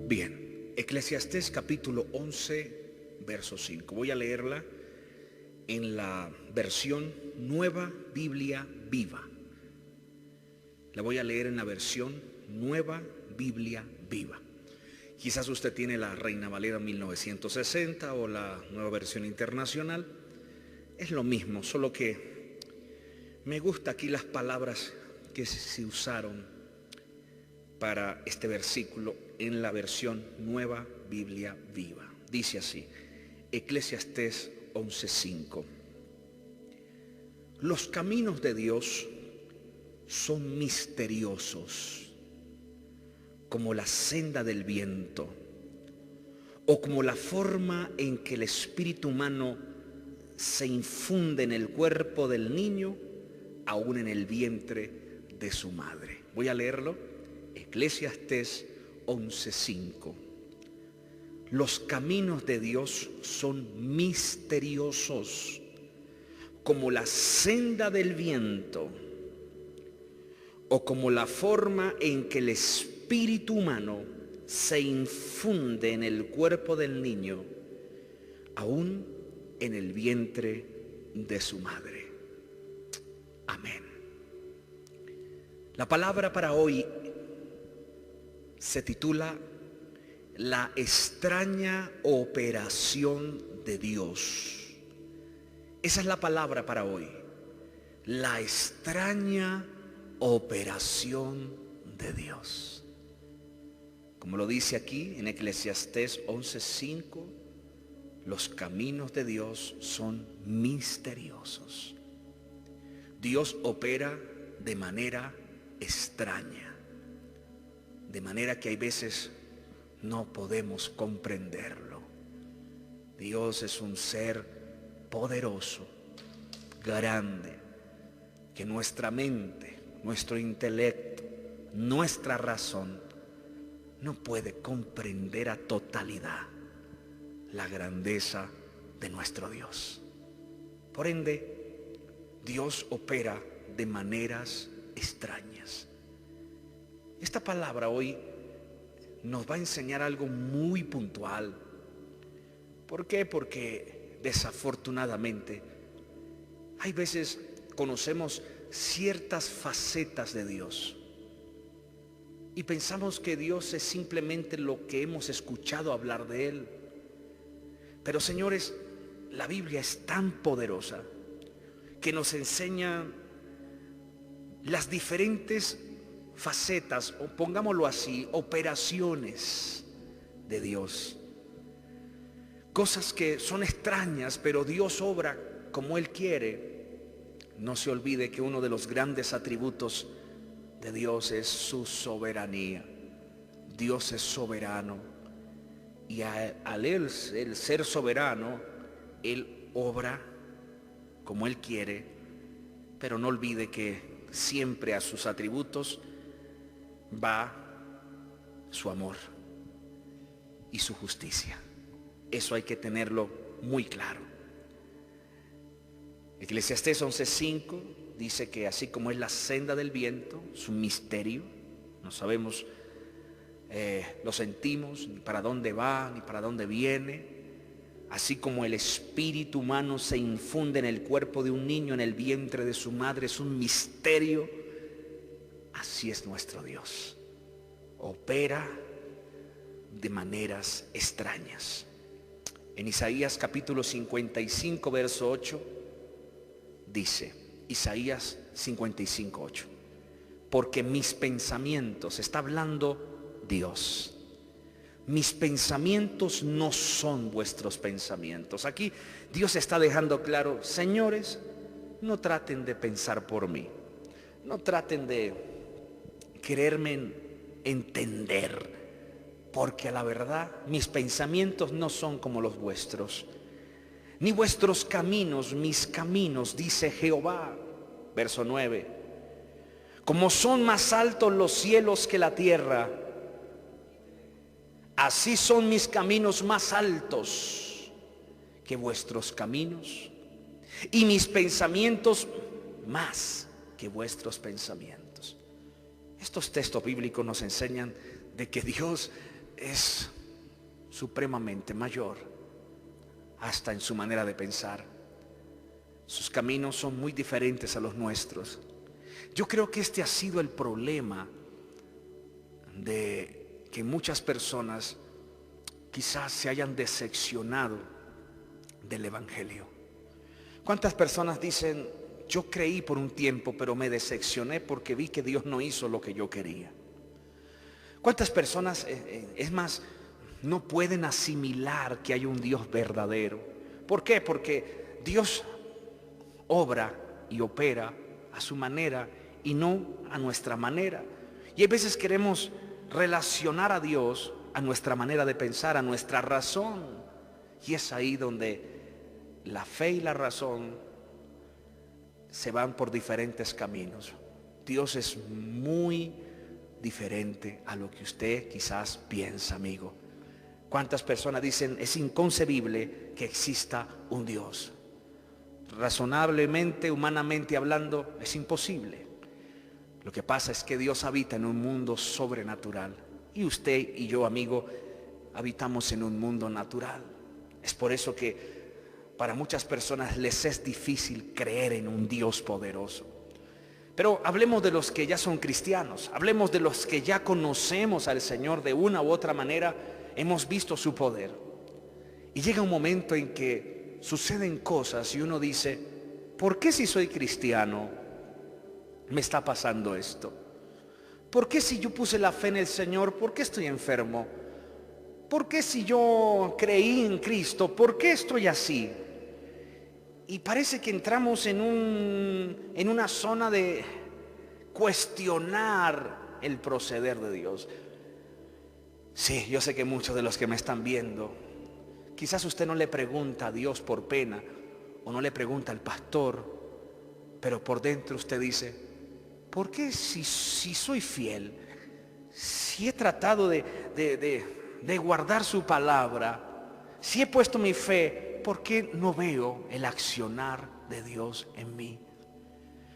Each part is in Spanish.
Bien, Eclesiastés capítulo 11, verso 5. Voy a leerla en la versión Nueva Biblia Viva. La voy a leer en la versión Nueva Biblia Viva. Quizás usted tiene la Reina Valera 1960 o la Nueva Versión Internacional. Es lo mismo, solo que me gusta aquí las palabras que se usaron para este versículo en la versión Nueva Biblia Viva. Dice así, Eclesiastés 11:5. Los caminos de Dios son misteriosos, como la senda del viento, o como la forma en que el espíritu humano se infunde en el cuerpo del niño, aún en el vientre de su madre. Voy a leerlo. Eclesiastés 11:5. Los caminos de Dios son misteriosos, como la senda del viento, o como la forma en que el espíritu humano se infunde en el cuerpo del niño, aún en el vientre de su madre. Amén. La palabra para hoy se titula La extraña operación de Dios. Esa es la palabra para hoy. La extraña operación de Dios. Como lo dice aquí en Eclesiastés 11:5, los caminos de Dios son misteriosos. Dios opera de manera extraña, de manera que hay veces no podemos comprenderlo. Dios es un ser poderoso, grande, que nuestra mente, nuestro intelecto, nuestra razón no puede comprender a totalidad la grandeza de nuestro Dios. Por ende, Dios opera de maneras extrañas. Esta palabra hoy nos va a enseñar algo muy puntual. ¿Por qué? Porque desafortunadamente hay veces conocemos ciertas facetas de Dios y pensamos que Dios es simplemente lo que hemos escuchado hablar de Él. Pero señores, la Biblia es tan poderosa que nos enseña las diferentes facetas, o pongámoslo así, operaciones de Dios. Cosas que son extrañas, pero Dios obra como Él quiere. No se olvide que uno de los grandes atributos de Dios es su soberanía. Dios es soberano y al Él, el ser soberano, Él obra como Él quiere, pero no olvide que siempre a sus atributos va su amor y su justicia. Eso hay que tenerlo muy claro. Eclesiastés 11:5 dice que así como es la senda del viento, es un misterio, no sabemos, lo sentimos, ni para dónde va, ni para dónde viene. Así como el espíritu humano se infunde en el cuerpo de un niño, en el vientre de su madre, es un misterio. Así es nuestro Dios. Opera de maneras extrañas. En Isaías capítulo 55, verso 8, dice, Isaías 55:8, porque mis pensamientos, está hablando Dios, mis pensamientos no son vuestros pensamientos. Aquí Dios está dejando claro, señores, no traten de pensar por mí, no traten de quererme entender, porque a la verdad mis pensamientos no son como los vuestros, ni vuestros caminos mis caminos, dice Jehová. Verso 9, como son más altos los cielos que la tierra, así son mis caminos más altos que vuestros caminos, y mis pensamientos más que vuestros pensamientos. Estos textos bíblicos nos enseñan de que Dios es supremamente mayor, hasta en su manera de pensar. Sus caminos son muy diferentes a los nuestros. Yo creo que este ha sido el problema de que muchas personas quizás se hayan decepcionado del Evangelio. ¿Cuántas personas dicen: yo creí por un tiempo, pero me decepcioné porque vi que Dios no hizo lo que yo quería? ¿Cuántas personas, es más, no pueden asimilar que hay un Dios verdadero? ¿Por qué? Porque Dios obra y opera a su manera y no a nuestra manera. Y hay veces queremos relacionar a Dios a nuestra manera de pensar, a nuestra razón. Y es ahí donde la fe y la razón se van por diferentes caminos. Dios es muy diferente a lo que usted quizás piensa, amigo. ¿Cuántas personas dicen: es inconcebible que exista un Dios? Razonablemente, humanamente hablando, es imposible. Lo que pasa es que Dios habita en un mundo sobrenatural y usted y yo, amigo, habitamos en un mundo natural. Es por eso que para muchas personas les es difícil creer en un Dios poderoso. Pero hablemos de los que ya son cristianos, hablemos de los que ya conocemos al Señor de una u otra manera, hemos visto su poder. Y llega un momento en que suceden cosas y uno dice: ¿por qué si soy cristiano me está pasando esto? ¿Por qué si yo puse la fe en el Señor, por qué estoy enfermo? ¿Por qué si yo creí en Cristo, por qué estoy así? Y parece que entramos en una zona de cuestionar el proceder de Dios. Sí, yo sé que muchos de los que me están viendo, quizás usted no le pregunta a Dios por pena, o no le pregunta al pastor, pero por dentro usted dice: ¿por qué si soy fiel, si he tratado de guardar su palabra, si he puesto mi fe, ¿por qué no veo el accionar de Dios en mí?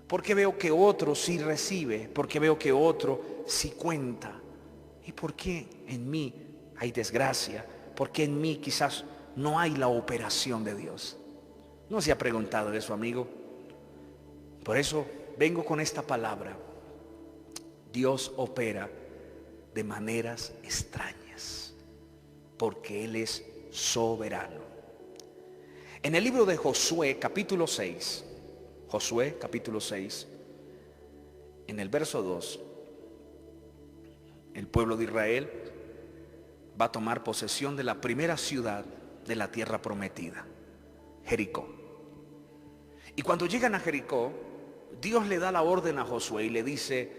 ¿Por qué veo que otro sí recibe? ¿Por qué veo que otro sí cuenta? ¿Y por qué en mí hay desgracia? ¿Por qué en mí quizás no hay la operación de Dios? ¿No se ha preguntado eso, amigo? Por eso vengo con esta palabra. Dios opera de maneras extrañas, porque Él es soberano. En el libro de Josué, capítulo 6, en el verso 2, el pueblo de Israel va a tomar posesión de la primera ciudad de la tierra prometida, Jericó. Y cuando llegan a Jericó, Dios le da la orden a Josué y le dice: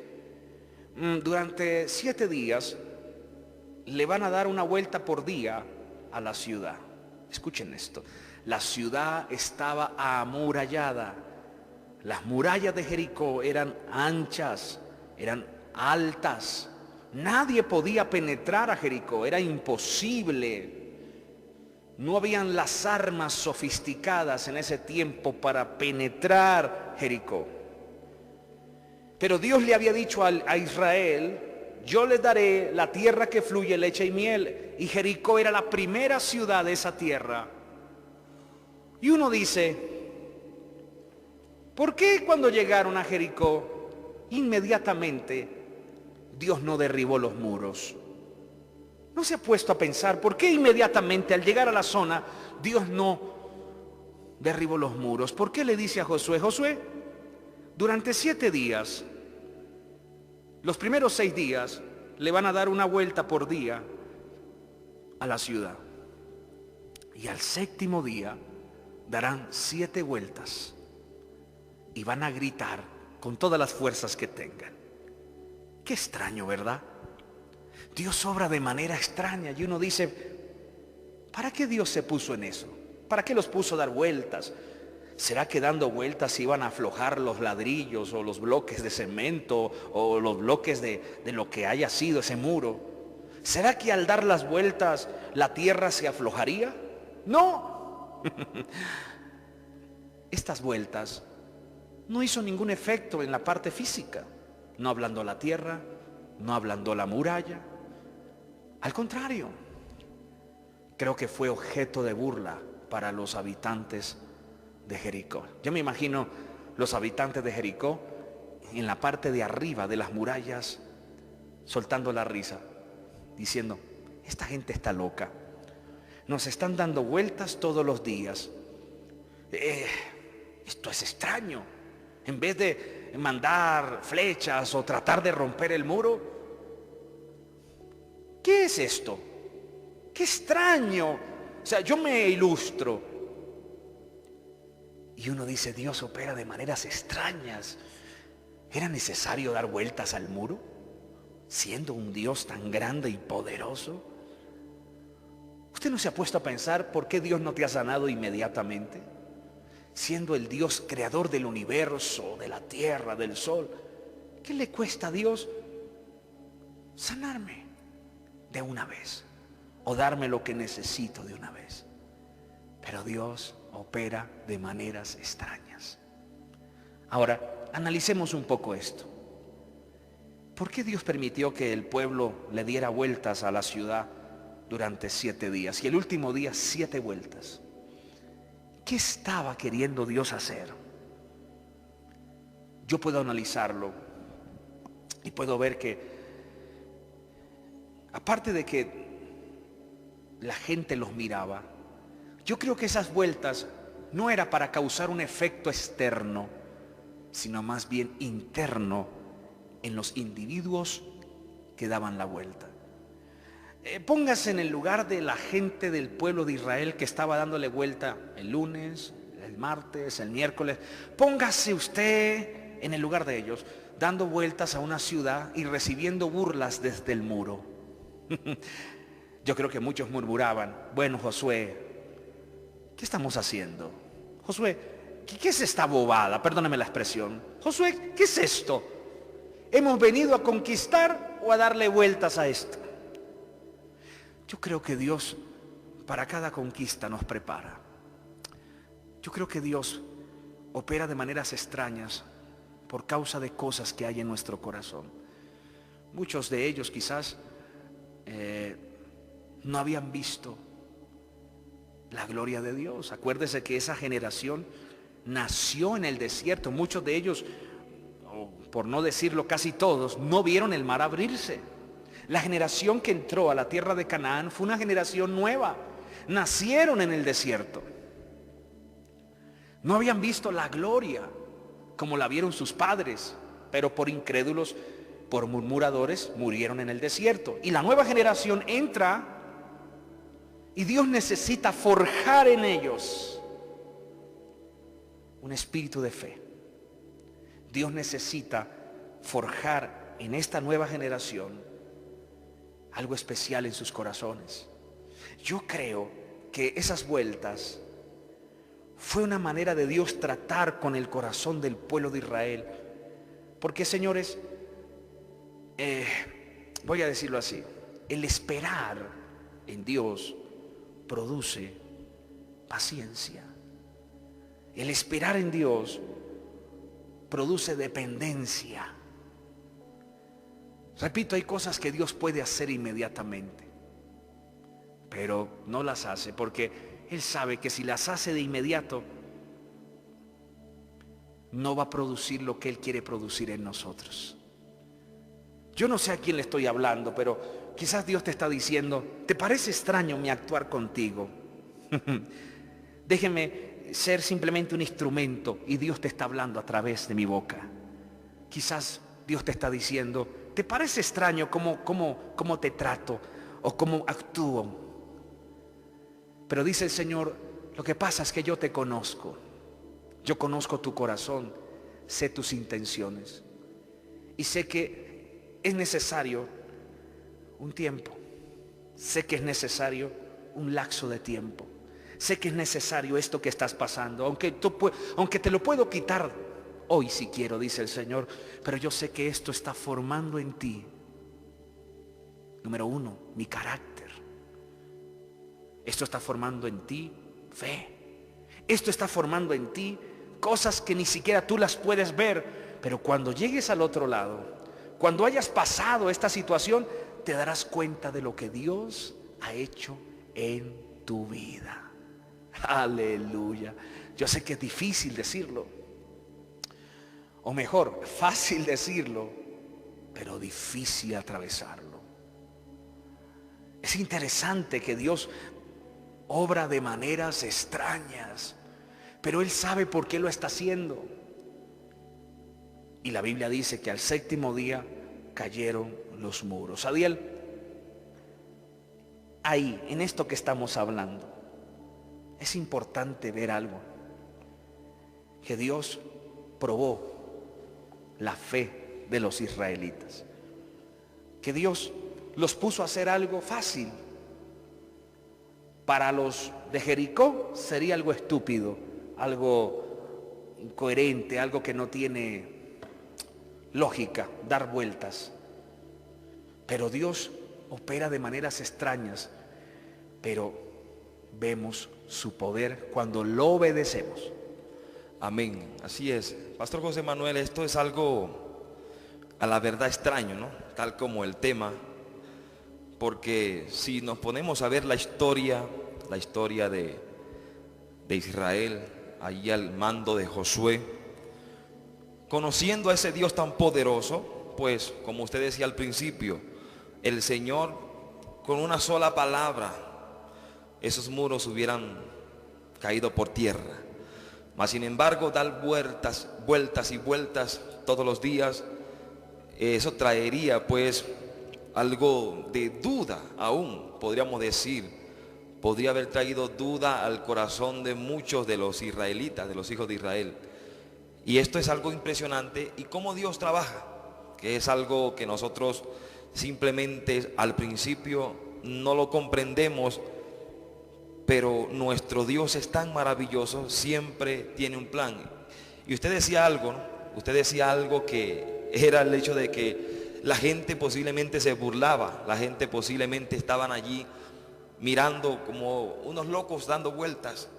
durante 7 días le van a dar una vuelta por día a la ciudad. Escuchen esto. La ciudad estaba amurallada. Las murallas de Jericó eran anchas, eran altas. Nadie podía penetrar a Jericó, era imposible. No habían las armas sofisticadas en ese tiempo para penetrar Jericó. Pero Dios le había dicho a Israel: yo les daré la tierra que fluye leche y miel. Y Jericó era la primera ciudad de esa tierra. Y uno dice: ¿por qué cuando llegaron a Jericó inmediatamente Dios no derribó los muros? ¿No se ha puesto a pensar por qué inmediatamente al llegar a la zona Dios no derribó los muros? ¿Por qué le dice a Josué: Josué, durante 7 días, los primeros 6 días le van a dar una vuelta por día a la ciudad, y al 7º día darán 7 vueltas y van a gritar con todas las fuerzas que tengan? Qué extraño, ¿verdad? Dios obra de manera extraña y uno dice: ¿para qué Dios se puso en eso? ¿Para qué los puso a dar vueltas? ¿Será que dando vueltas iban a aflojar los ladrillos o los bloques de cemento o los bloques de lo que haya sido ese muro? ¿Será que al dar las vueltas la tierra se aflojaría? No. Estas vueltas no hizo ningún efecto en la parte física. No ablandó la tierra, no ablandó la muralla. Al contrario, creo que fue objeto de burla para los habitantes de Jericó. Yo me imagino los habitantes de Jericó en la parte de arriba de las murallas soltando la risa, diciendo: esta gente está loca, nos están dando vueltas todos los días. Esto es extraño. En vez de mandar flechas o tratar de romper el muro, ¿qué es esto? ¡Qué extraño! O sea, yo me ilustro. Y uno dice: Dios opera de maneras extrañas. ¿Era necesario dar vueltas al muro, siendo un Dios tan grande y poderoso? ¿Usted no se ha puesto a pensar por qué Dios no te ha sanado inmediatamente? Siendo el Dios creador del universo, de la tierra, del sol, ¿qué le cuesta a Dios sanarme de una vez? O darme lo que necesito de una vez. Pero Dios opera de maneras extrañas. Ahora, analicemos un poco esto. ¿Por qué Dios permitió que el pueblo le diera vueltas a la ciudad durante 7 días? Y el último día 7 vueltas. ¿Qué estaba queriendo Dios hacer? Yo puedo analizarlo y puedo ver que, aparte de que la gente los miraba, yo creo que esas vueltas no era para causar un efecto externo, sino más bien interno en los individuos que daban la vuelta. Póngase en el lugar de la gente del pueblo de Israel que estaba dándole vuelta el lunes, el martes, el miércoles. Póngase usted en el lugar de ellos, dando vueltas a una ciudad y recibiendo burlas desde el muro. Yo creo que muchos murmuraban: bueno, Josué, ¿qué estamos haciendo? Josué, ¿qué es esta bobada? Perdóname la expresión. Josué, ¿qué es esto? ¿Hemos venido a conquistar o a darle vueltas a esto? Yo creo que Dios para cada conquista nos prepara. Yo creo que Dios opera de maneras extrañas por causa de cosas que hay en nuestro corazón. Muchos de ellos quizás no habían visto la gloria de Dios. Acuérdese que esa generación nació en el desierto. Muchos de ellos, por no decirlo casi todos, no vieron el mar abrirse. La generación que entró a la tierra de Canaán fue una generación nueva. Nacieron en el desierto. No habían visto la gloria como la vieron sus padres, pero por incrédulos, por murmuradores, murieron en el desierto. Y la nueva generación entra y Dios necesita forjar en ellos un espíritu de fe. Dios necesita forjar en esta nueva generación algo especial en sus corazones. Yo creo que esas vueltas fue una manera de Dios tratar con el corazón del pueblo de Israel. Porque, señores, voy a decirlo así, el esperar en Dios produce paciencia. El esperar en Dios produce dependencia. Repito, hay cosas que Dios puede hacer inmediatamente, pero no las hace porque Él sabe que si las hace de inmediato, no va a producir lo que Él quiere producir en nosotros. Yo no sé a quién le estoy hablando, pero quizás Dios te está diciendo: ¿te parece extraño mi actuar contigo? Déjeme ser simplemente un instrumento y Dios te está hablando a través de mi boca. Quizás Dios te está diciendo: ¿te parece extraño cómo te trato o cómo actúo? Pero dice el Señor: lo que pasa es que yo te conozco. Yo conozco tu corazón, sé tus intenciones y sé que es necesario un tiempo. Sé que es necesario un lapso de tiempo. Sé que es necesario esto que estás pasando, aunque te lo puedo quitar hoy si quiero, dice el Señor, pero yo sé que esto está formando en ti, número 1, mi carácter. Esto está formando en ti fe. Esto está formando en ti cosas que ni siquiera tú las puedes ver, pero cuando llegues al otro lado, cuando hayas pasado esta situación, te darás cuenta de lo que Dios ha hecho en tu vida. Aleluya. Yo sé que es difícil decirlo, o mejor, fácil decirlo, pero difícil atravesarlo. Es interesante que Dios obra de maneras extrañas, pero Él sabe por qué lo está haciendo. Y la Biblia dice que al séptimo día cayeron los muros. Adiel, ahí, en esto que estamos hablando, es importante ver algo. Que Dios probó la fe de los israelitas. Que Dios los puso a hacer algo fácil. Para los de Jericó sería algo estúpido, algo incoherente, algo que no tiene lógica, dar vueltas. Pero Dios opera de maneras extrañas, pero vemos su poder cuando lo obedecemos. Amén, así es. Pastor José Manuel, esto es algo a la verdad extraño, ¿no? Tal como el tema, porque si nos ponemos a ver la historia de Israel, allí al mando de Josué, conociendo a ese Dios tan poderoso, pues como usted decía al principio, el Señor con una sola palabra, esos muros hubieran caído por tierra. Mas sin embargo, dar vueltas y vueltas todos los días, eso traería pues algo de duda aún, podríamos decir. Podría haber traído duda al corazón de muchos de los israelitas, de los hijos de Israel. Y esto es algo impresionante. Y cómo Dios trabaja, que es algo que nosotros simplemente al principio no lo comprendemos, pero nuestro Dios es tan maravilloso, siempre tiene un plan. Y usted decía algo, ¿no? Usted decía algo que era el hecho de que la gente posiblemente se burlaba, la gente posiblemente estaban allí mirando como unos locos dando vueltas,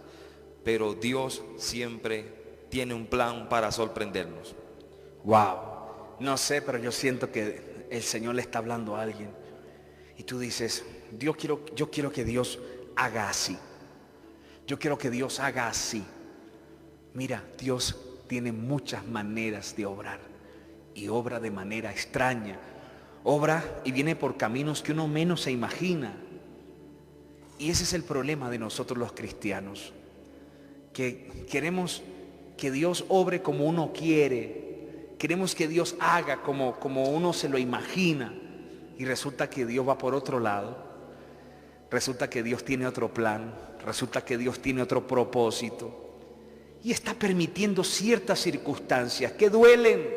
pero Dios siempre tiene un plan para sorprendernos. Wow, no sé, pero yo siento que el Señor le está hablando a alguien. Y tú dices, yo quiero que Dios haga así. Yo quiero que Dios haga así. Mira, Dios tiene muchas maneras de obrar. Y obra de manera extraña. Obra y viene por caminos que uno menos se imagina. Y ese es el problema de nosotros los cristianos. Que queremos que Dios obre como uno quiere. Queremos que Dios haga como uno se lo imagina. Y resulta que Dios va por otro lado. Resulta que Dios tiene otro plan. Resulta que Dios tiene otro propósito. Y está permitiendo ciertas circunstancias que duelen.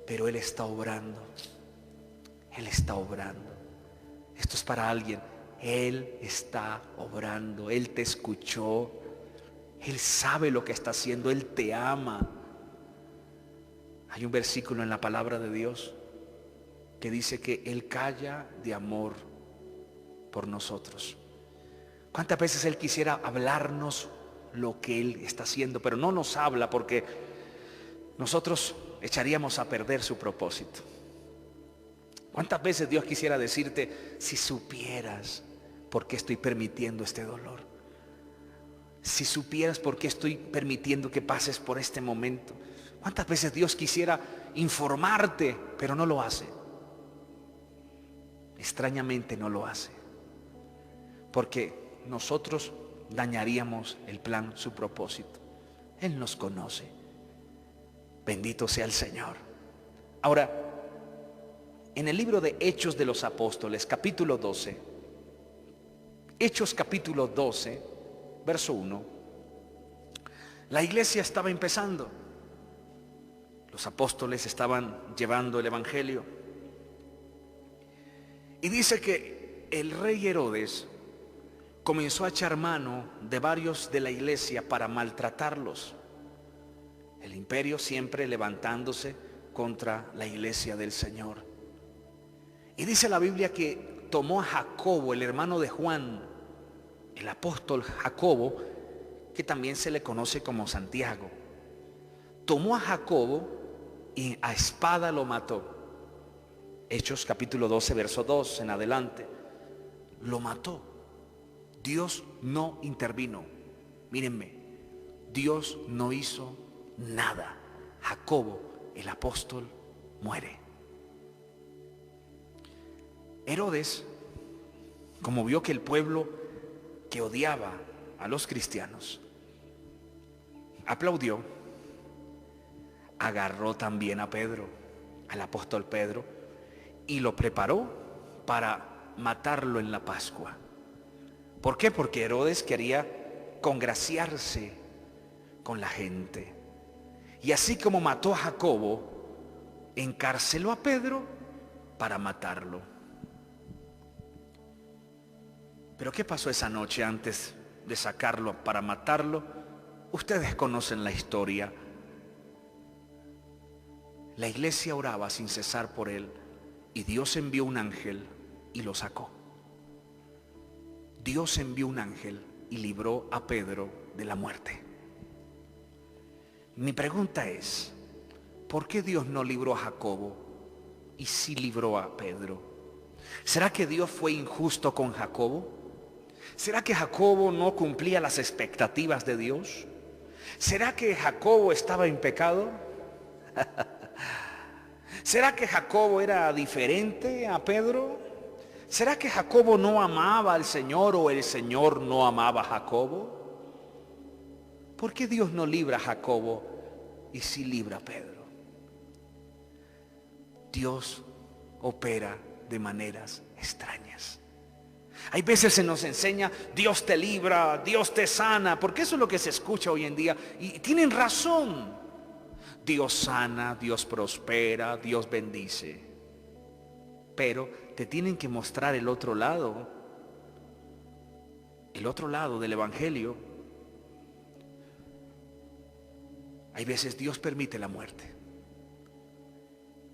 Pero Él está obrando. Él está obrando. Esto es para alguien. Él está obrando. Él te escuchó. Él sabe lo que está haciendo. Él te ama. Hay un versículo en la palabra de Dios que dice que Él calla de amor por nosotros. ¿Cuántas veces Él quisiera hablarnos lo que Él está haciendo? Pero no nos habla porque nosotros echaríamos a perder su propósito. ¿Cuántas veces Dios quisiera decirte, si supieras por qué estoy permitiendo este dolor? Si supieras por qué estoy permitiendo que pases por este momento. ¿Cuántas veces Dios quisiera informarte, pero no lo hace? Extrañamente no lo hace. Porque nosotros dañaríamos el plan, su propósito. Él nos conoce. Bendito sea el Señor. Ahora, en el libro de Hechos de los Apóstoles, capítulo 12, Hechos capítulo 12, verso 1, la iglesia estaba empezando. Los apóstoles estaban llevando el evangelio. Y dice que el rey Herodes comenzó a echar mano de varios de la iglesia para maltratarlos. El imperio siempre levantándose contra la iglesia del Señor. Y dice la Biblia que tomó a Jacobo, el hermano de Juan, el apóstol Jacobo, que también se le conoce como Santiago. Tomó a Jacobo y a espada lo mató. Hechos capítulo 12, verso 2 en adelante. Lo mató. Dios no intervino. Mírenme, Dios no hizo nada. Jacobo, el apóstol, muere. Herodes, como vio que el pueblo que odiaba a los cristianos aplaudió, agarró también a Pedro, al apóstol Pedro, y lo preparó para matarlo en la Pascua. ¿Por qué? Porque Herodes quería congraciarse con la gente. Y así como mató a Jacobo, encarceló a Pedro para matarlo. Pero ¿qué pasó esa noche antes de sacarlo para matarlo? Ustedes conocen la historia. La iglesia oraba sin cesar por él y Dios envió un ángel y lo sacó. Dios envió un ángel y libró a Pedro de la muerte. Mi pregunta es, ¿por qué Dios no libró a Jacobo y sí libró a Pedro? ¿Será que Dios fue injusto con Jacobo? ¿Será que Jacobo no cumplía las expectativas de Dios? ¿Será que Jacobo estaba en pecado? ¿Será que Jacobo era diferente a Pedro? ¿Será que Jacobo no amaba al Señor o el Señor no amaba a Jacobo? ¿Por qué Dios no libra a Jacobo y sí libra a Pedro? Dios opera de maneras extrañas. Hay veces se nos enseña, Dios te libra, Dios te sana, porque eso es lo que se escucha hoy en día. Y tienen razón. Dios sana, Dios prospera, Dios bendice. Pero te tienen que mostrar el otro lado del evangelio. Hay veces Dios permite la muerte.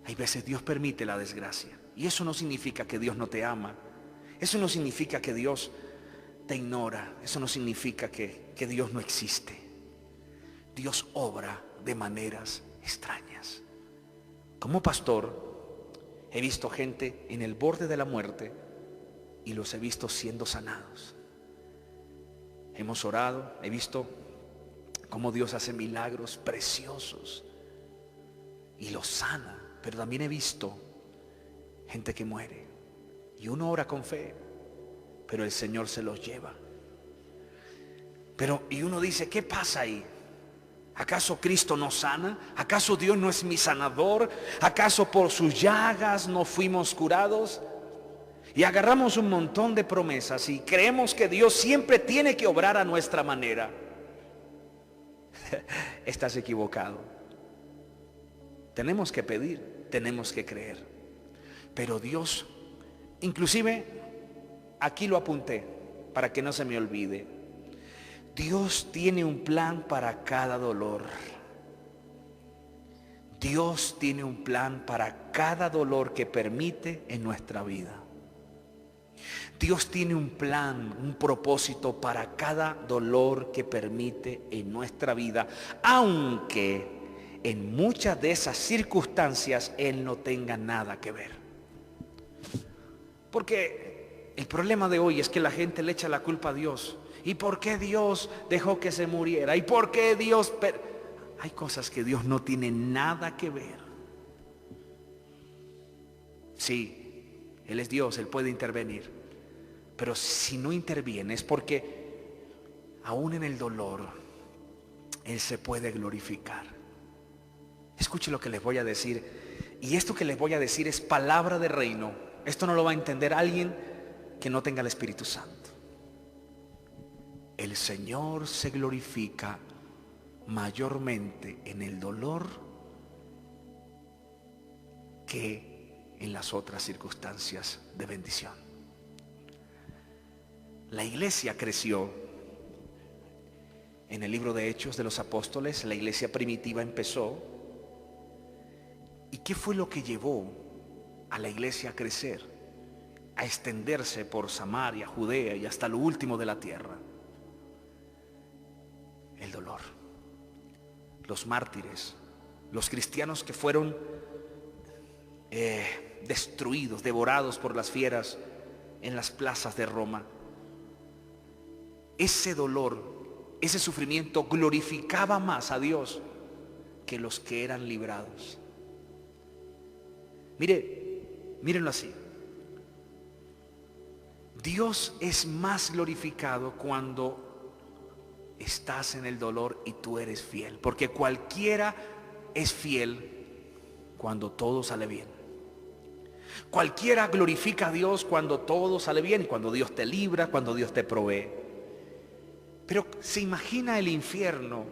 Hay veces Dios permite la desgracia. Y eso no significa que Dios no te ama. Eso no significa que Dios te ignora. Eso no significa que Dios no existe. Dios obra de maneras extrañas. Como pastor, he visto gente en el borde de la muerte y los he visto siendo sanados. Hemos orado, he visto cómo Dios hace milagros preciosos y los sana, pero también he visto gente que muere y uno ora con fe, pero el Señor se los lleva. Y uno dice, ¿qué pasa ahí? ¿Acaso Cristo no sana? ¿Acaso Dios no es mi sanador? ¿Acaso por sus llagas no fuimos curados? Y agarramos un montón de promesas y creemos que Dios siempre tiene que obrar a nuestra manera. Estás equivocado. Tenemos que pedir, tenemos que creer. Pero Dios, inclusive, aquí lo apunté para que no se me olvide. Dios tiene un plan para cada dolor. Dios tiene un plan para cada dolor que permite en nuestra vida. Dios tiene un plan, un propósito para cada dolor que permite en nuestra vida, aunque en muchas de esas circunstancias Él no tenga nada que ver. Porque el problema de hoy es que la gente le echa la culpa a Dios. ¿Y por qué Dios dejó que se muriera? ¿Y por qué Dios? Hay cosas que Dios no tiene nada que ver. Sí, Él es Dios, Él puede intervenir. Pero si no interviene es porque aún en el dolor Él se puede glorificar. Escuche lo que les voy a decir. Y esto que les voy a decir es palabra de reino. Esto no lo va a entender alguien que no tenga el Espíritu Santo. El Señor se glorifica mayormente en el dolor que en las otras circunstancias de bendición. La iglesia creció. En el libro de Hechos de los Apóstoles, la iglesia primitiva empezó. ¿Y qué fue lo que llevó a la iglesia a crecer? A extenderse por Samaria, Judea y hasta lo último de la tierra. El dolor. Los mártires, los cristianos que fueron destruidos, devorados por las fieras en las plazas de Roma. Ese dolor, ese sufrimiento glorificaba más a Dios que los que eran librados. Mírenlo así. Dios es más glorificado cuando estás en el dolor y tú eres fiel, porque cualquiera es fiel cuando todo sale bien. Cualquiera glorifica a Dios cuando todo sale bien, cuando Dios te libra, cuando Dios te provee. Pero se imagina el infierno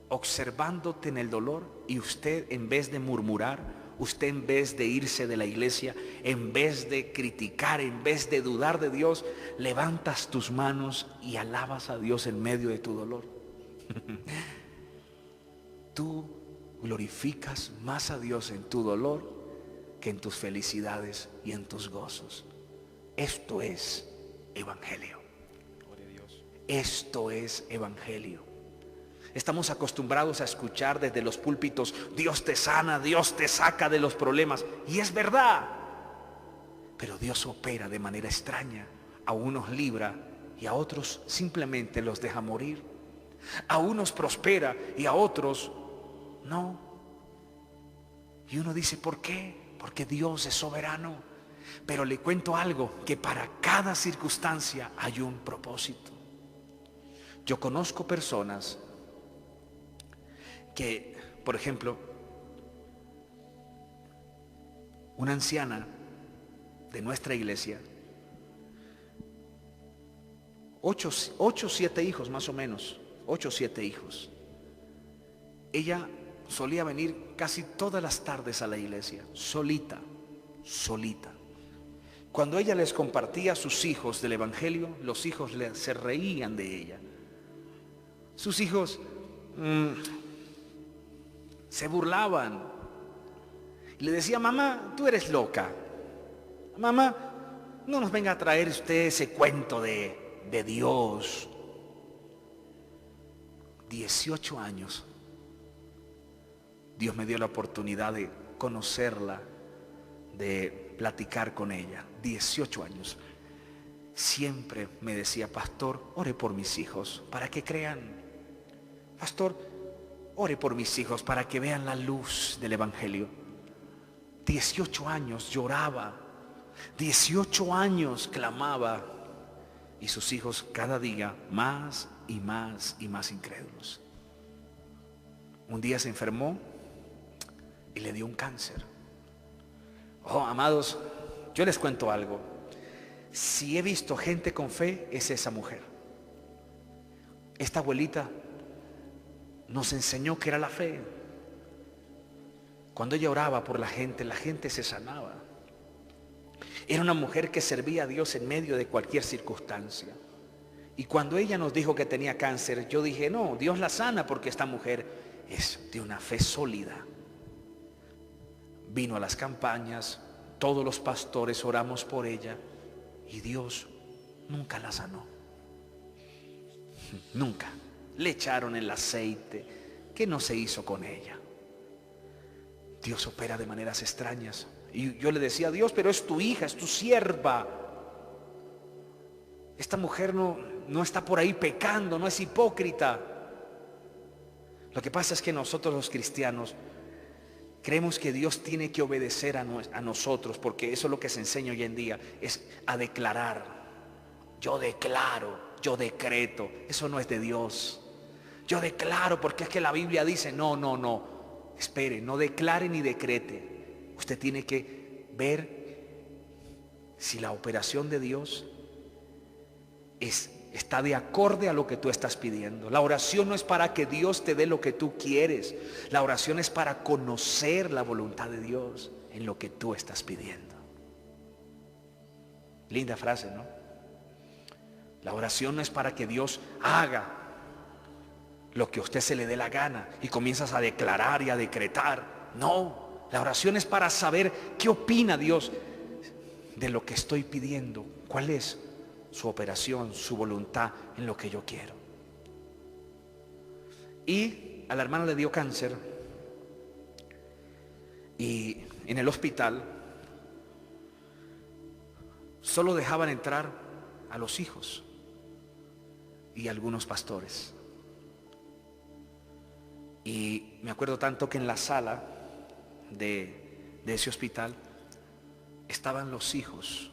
observándote en el dolor y usted, en vez de murmurar, usted, en vez de irse de la iglesia, en vez de criticar, en vez de dudar de Dios, levantas tus manos y alabas a Dios en medio de tu dolor. Tú glorificas más a Dios en tu dolor que en tus felicidades y en tus gozos. Esto es evangelio. Esto es evangelio. Estamos acostumbrados a escuchar desde los púlpitos: Dios te sana, Dios te saca de los problemas. Y es verdad. Pero Dios opera de manera extraña. A unos libra y a otros simplemente los deja morir. A unos prospera y a otros no. Y uno dice: ¿por qué? Porque Dios es soberano. Pero le cuento algo, que para cada circunstancia hay un propósito. Yo conozco personas que, por ejemplo, una anciana de nuestra iglesia, 8 o 7 hijos más o menos, 8 o 7 hijos. Ella solía venir casi todas las tardes a la iglesia, solita. Cuando ella les compartía a sus hijos del evangelio, los hijos se reían de ella. Sus hijos se burlaban. Y le decía: mamá, tú eres loca. Mamá, no nos venga a traer usted ese cuento de Dios. 18 años. Dios me dio la oportunidad de conocerla, de platicar con ella. 18 años. Siempre me decía: pastor, ore por mis hijos para que crean. Pastor, ore por mis hijos para que vean la luz del evangelio. 18 años lloraba, 18 años clamaba, y sus hijos cada día más y más y más incrédulos. Un día se enfermó y le dio un cáncer. Oh, amados, yo les cuento algo. Si he visto gente con fe, es esa mujer. Esta abuelita nos enseñó que era la fe. Cuando ella oraba por la gente se sanaba. Era una mujer que servía a Dios en medio de cualquier circunstancia. Y cuando ella nos dijo que tenía cáncer, yo dije: no, Dios la sana, porque esta mujer es de una fe sólida. Vino a las campañas, todos los pastores oramos por ella, y Dios nunca la sanó. Nunca. Le echaron el aceite. ¿Qué no se hizo con ella? Dios opera de maneras extrañas. Y yo le decía: Dios, pero es tu hija, es tu sierva. Esta mujer no está por ahí pecando, no es hipócrita. Lo que pasa es que nosotros los cristianos creemos que Dios tiene que obedecer a nosotros, porque eso es lo que se enseña hoy en día, es a declarar. Yo declaro, yo decreto. Eso no es de Dios. Yo declaro porque es que la Biblia dice. No. Espere, no declare ni decrete. Usted tiene que ver si la operación de Dios está de acorde a lo que tú estás pidiendo. La oración no es para que Dios te dé lo que tú quieres. La oración es para conocer la voluntad de Dios en lo que tú estás pidiendo. Linda frase, ¿no? La oración no es para que Dios haga lo que a usted se le dé la gana y comienzas a declarar y a decretar. No, la oración es para saber qué opina Dios de lo que estoy pidiendo. ¿Cuál es su operación, su voluntad en lo que yo quiero? Y a la hermana le dio cáncer, y en el hospital solo dejaban entrar a los hijos y algunos pastores. Y me acuerdo tanto que en la sala de ese hospital estaban los hijos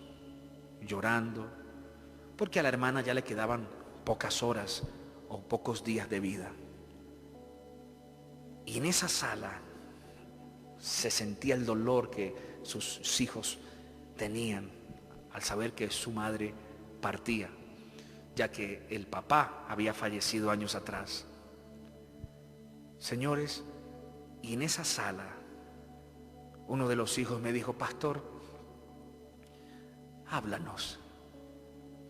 llorando porque a la hermana ya le quedaban pocas horas o pocos días de vida. Y en esa sala se sentía el dolor que sus hijos tenían al saber que su madre partía, ya que el papá había fallecido años atrás. Señores, y en esa sala uno de los hijos me dijo: pastor, háblanos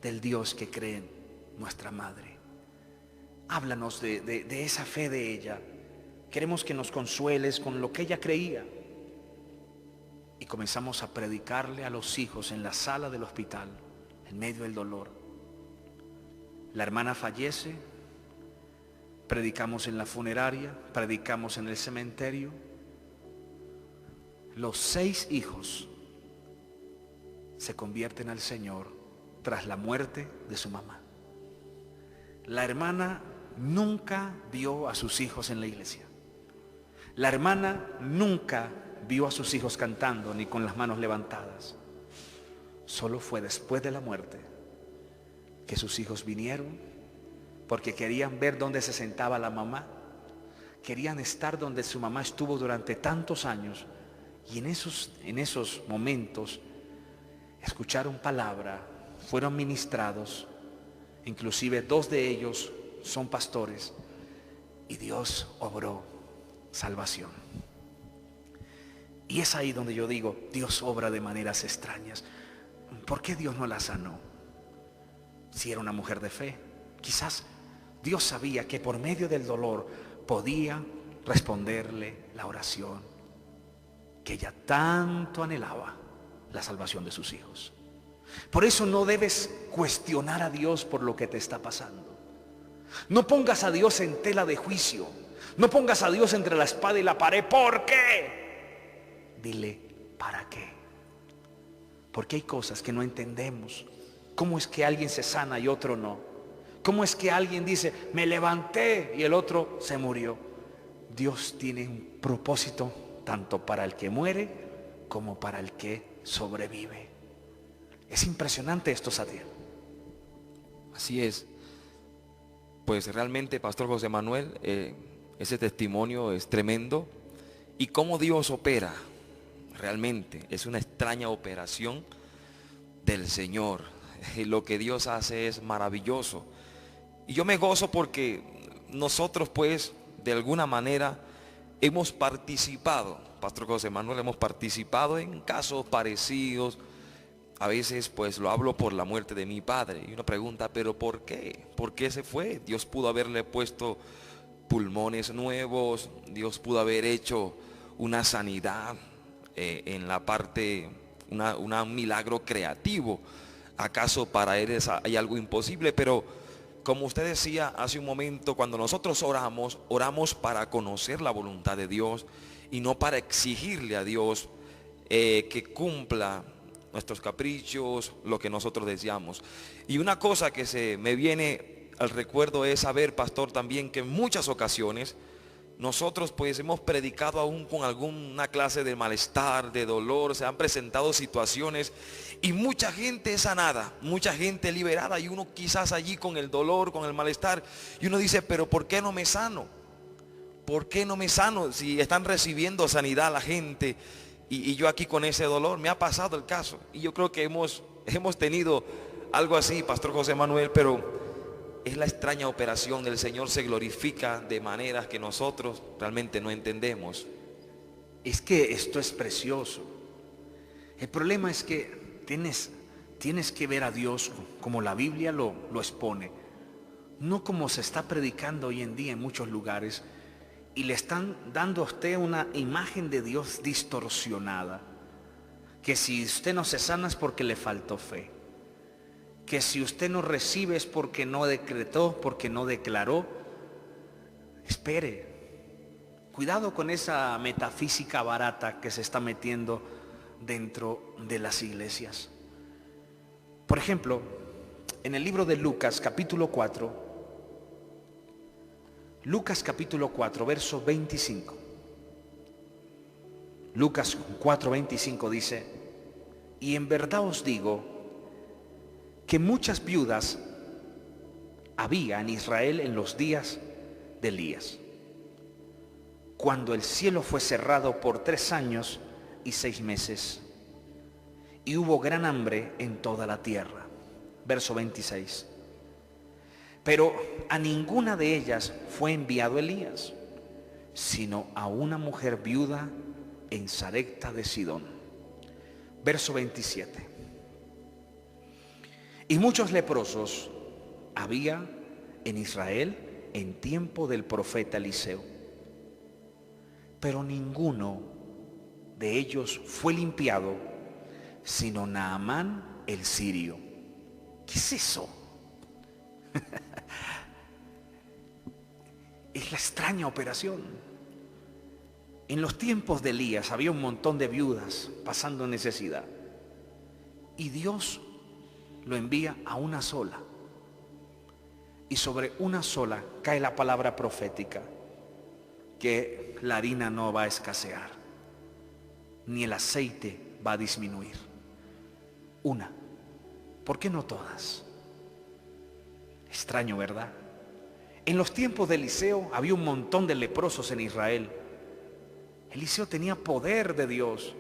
del Dios que cree en nuestra madre. Háblanos de esa fe de ella. Queremos que nos consueles con lo que ella creía. Y comenzamos a predicarle a los hijos en la sala del hospital, en medio del dolor. La hermana fallece, predicamos en la funeraria, predicamos en el cementerio. Los 6 hijos se convierten al Señor tras la muerte de su mamá. La hermana nunca vio a sus hijos en la iglesia. La hermana nunca vio a sus hijos cantando ni con las manos levantadas. Solo fue después de la muerte que sus hijos vinieron porque querían ver dónde se sentaba la mamá. Querían estar donde su mamá estuvo durante tantos años. Y en esos momentos escucharon palabra, fueron ministrados. Inclusive 2 de ellos son pastores. Y Dios obró salvación. Y es ahí donde yo digo, Dios obra de maneras extrañas. ¿Por qué Dios no la sanó? Si era una mujer de fe, quizás Dios sabía que por medio del dolor podía responderle la oración que ella tanto anhelaba, la salvación de sus hijos. Por eso no debes cuestionar a Dios por lo que te está pasando. No pongas a Dios en tela de juicio. No pongas a Dios entre la espada y la pared. ¿Por qué? Dile, ¿para qué? Porque hay cosas que no entendemos. ¿Cómo es que alguien se sana y otro no? ¿Cómo es que alguien dice, me levanté y el otro se murió? Dios tiene un propósito tanto para el que muere como para el que sobrevive. Es impresionante esto, Satiel. Así es. Pues realmente, Pastor José Manuel, ese testimonio es tremendo. Y cómo Dios opera, realmente es una extraña operación del Señor. Lo que Dios hace es maravilloso. Y yo me gozo porque nosotros pues de alguna manera hemos participado, Pastor José Manuel, hemos participado en casos parecidos. A veces pues lo hablo por la muerte de mi padre. Y uno pregunta, ¿pero por qué? ¿Por qué se fue? Dios pudo haberle puesto pulmones nuevos. Dios pudo haber hecho una sanidad en la parte, un milagro creativo. ¿Acaso para él hay algo imposible? Pero como usted decía hace un momento, cuando nosotros oramos para conocer la voluntad de Dios y no para exigirle a Dios que cumpla nuestros caprichos, lo que nosotros deseamos. Y una cosa que se me viene al recuerdo es saber, pastor, también que en muchas ocasiones nosotros pues hemos predicado aún con alguna clase de malestar, de dolor. Se han presentado situaciones y mucha gente es sanada, mucha gente liberada, y uno quizás allí con el dolor, con el malestar, y uno dice, pero ¿por qué no me sano? ¿Por qué no me sano? Si están recibiendo sanidad la gente y yo aquí con ese dolor. Me ha pasado el caso y yo creo que hemos tenido algo así, Pastor José Manuel, pero es la extraña operación del Señor. Se glorifica de maneras que nosotros realmente no entendemos. Es que esto es precioso. El problema es que tienes que ver a Dios como la Biblia lo expone, no como se está predicando hoy en día en muchos lugares, y le están dando a usted una imagen de Dios distorsionada, que si usted no se sana es porque le faltó fe, que si usted no recibe es porque no decretó, porque no declaró. Espere, cuidado con esa metafísica barata que se está metiendo dentro de las iglesias. Por ejemplo, en el libro de Lucas capítulo 4, verso 25. Lucas 4, 25 dice: y en verdad os digo que muchas viudas había en Israel en los días de Elías, cuando el cielo fue cerrado por 3 años y 6 meses, y hubo gran hambre en toda la tierra. Verso 26. Pero a ninguna de ellas fue enviado Elías, sino a una mujer viuda en Sarepta de Sidón. Verso 27. Y muchos leprosos había en Israel en tiempo del profeta Eliseo, pero ninguno de ellos fue limpiado, sino Naamán el sirio. ¿Qué es eso? Es la extraña operación. En los tiempos de Elías había un montón de viudas pasando necesidad, y Dios lo envía a una sola, y sobre una sola cae la palabra profética que la harina no va a escasear, ni el aceite va a disminuir. Una. ¿Por qué no todas? Extraño, ¿verdad? En los tiempos de Eliseo había un montón de leprosos en Israel. Eliseo tenía poder de Dios,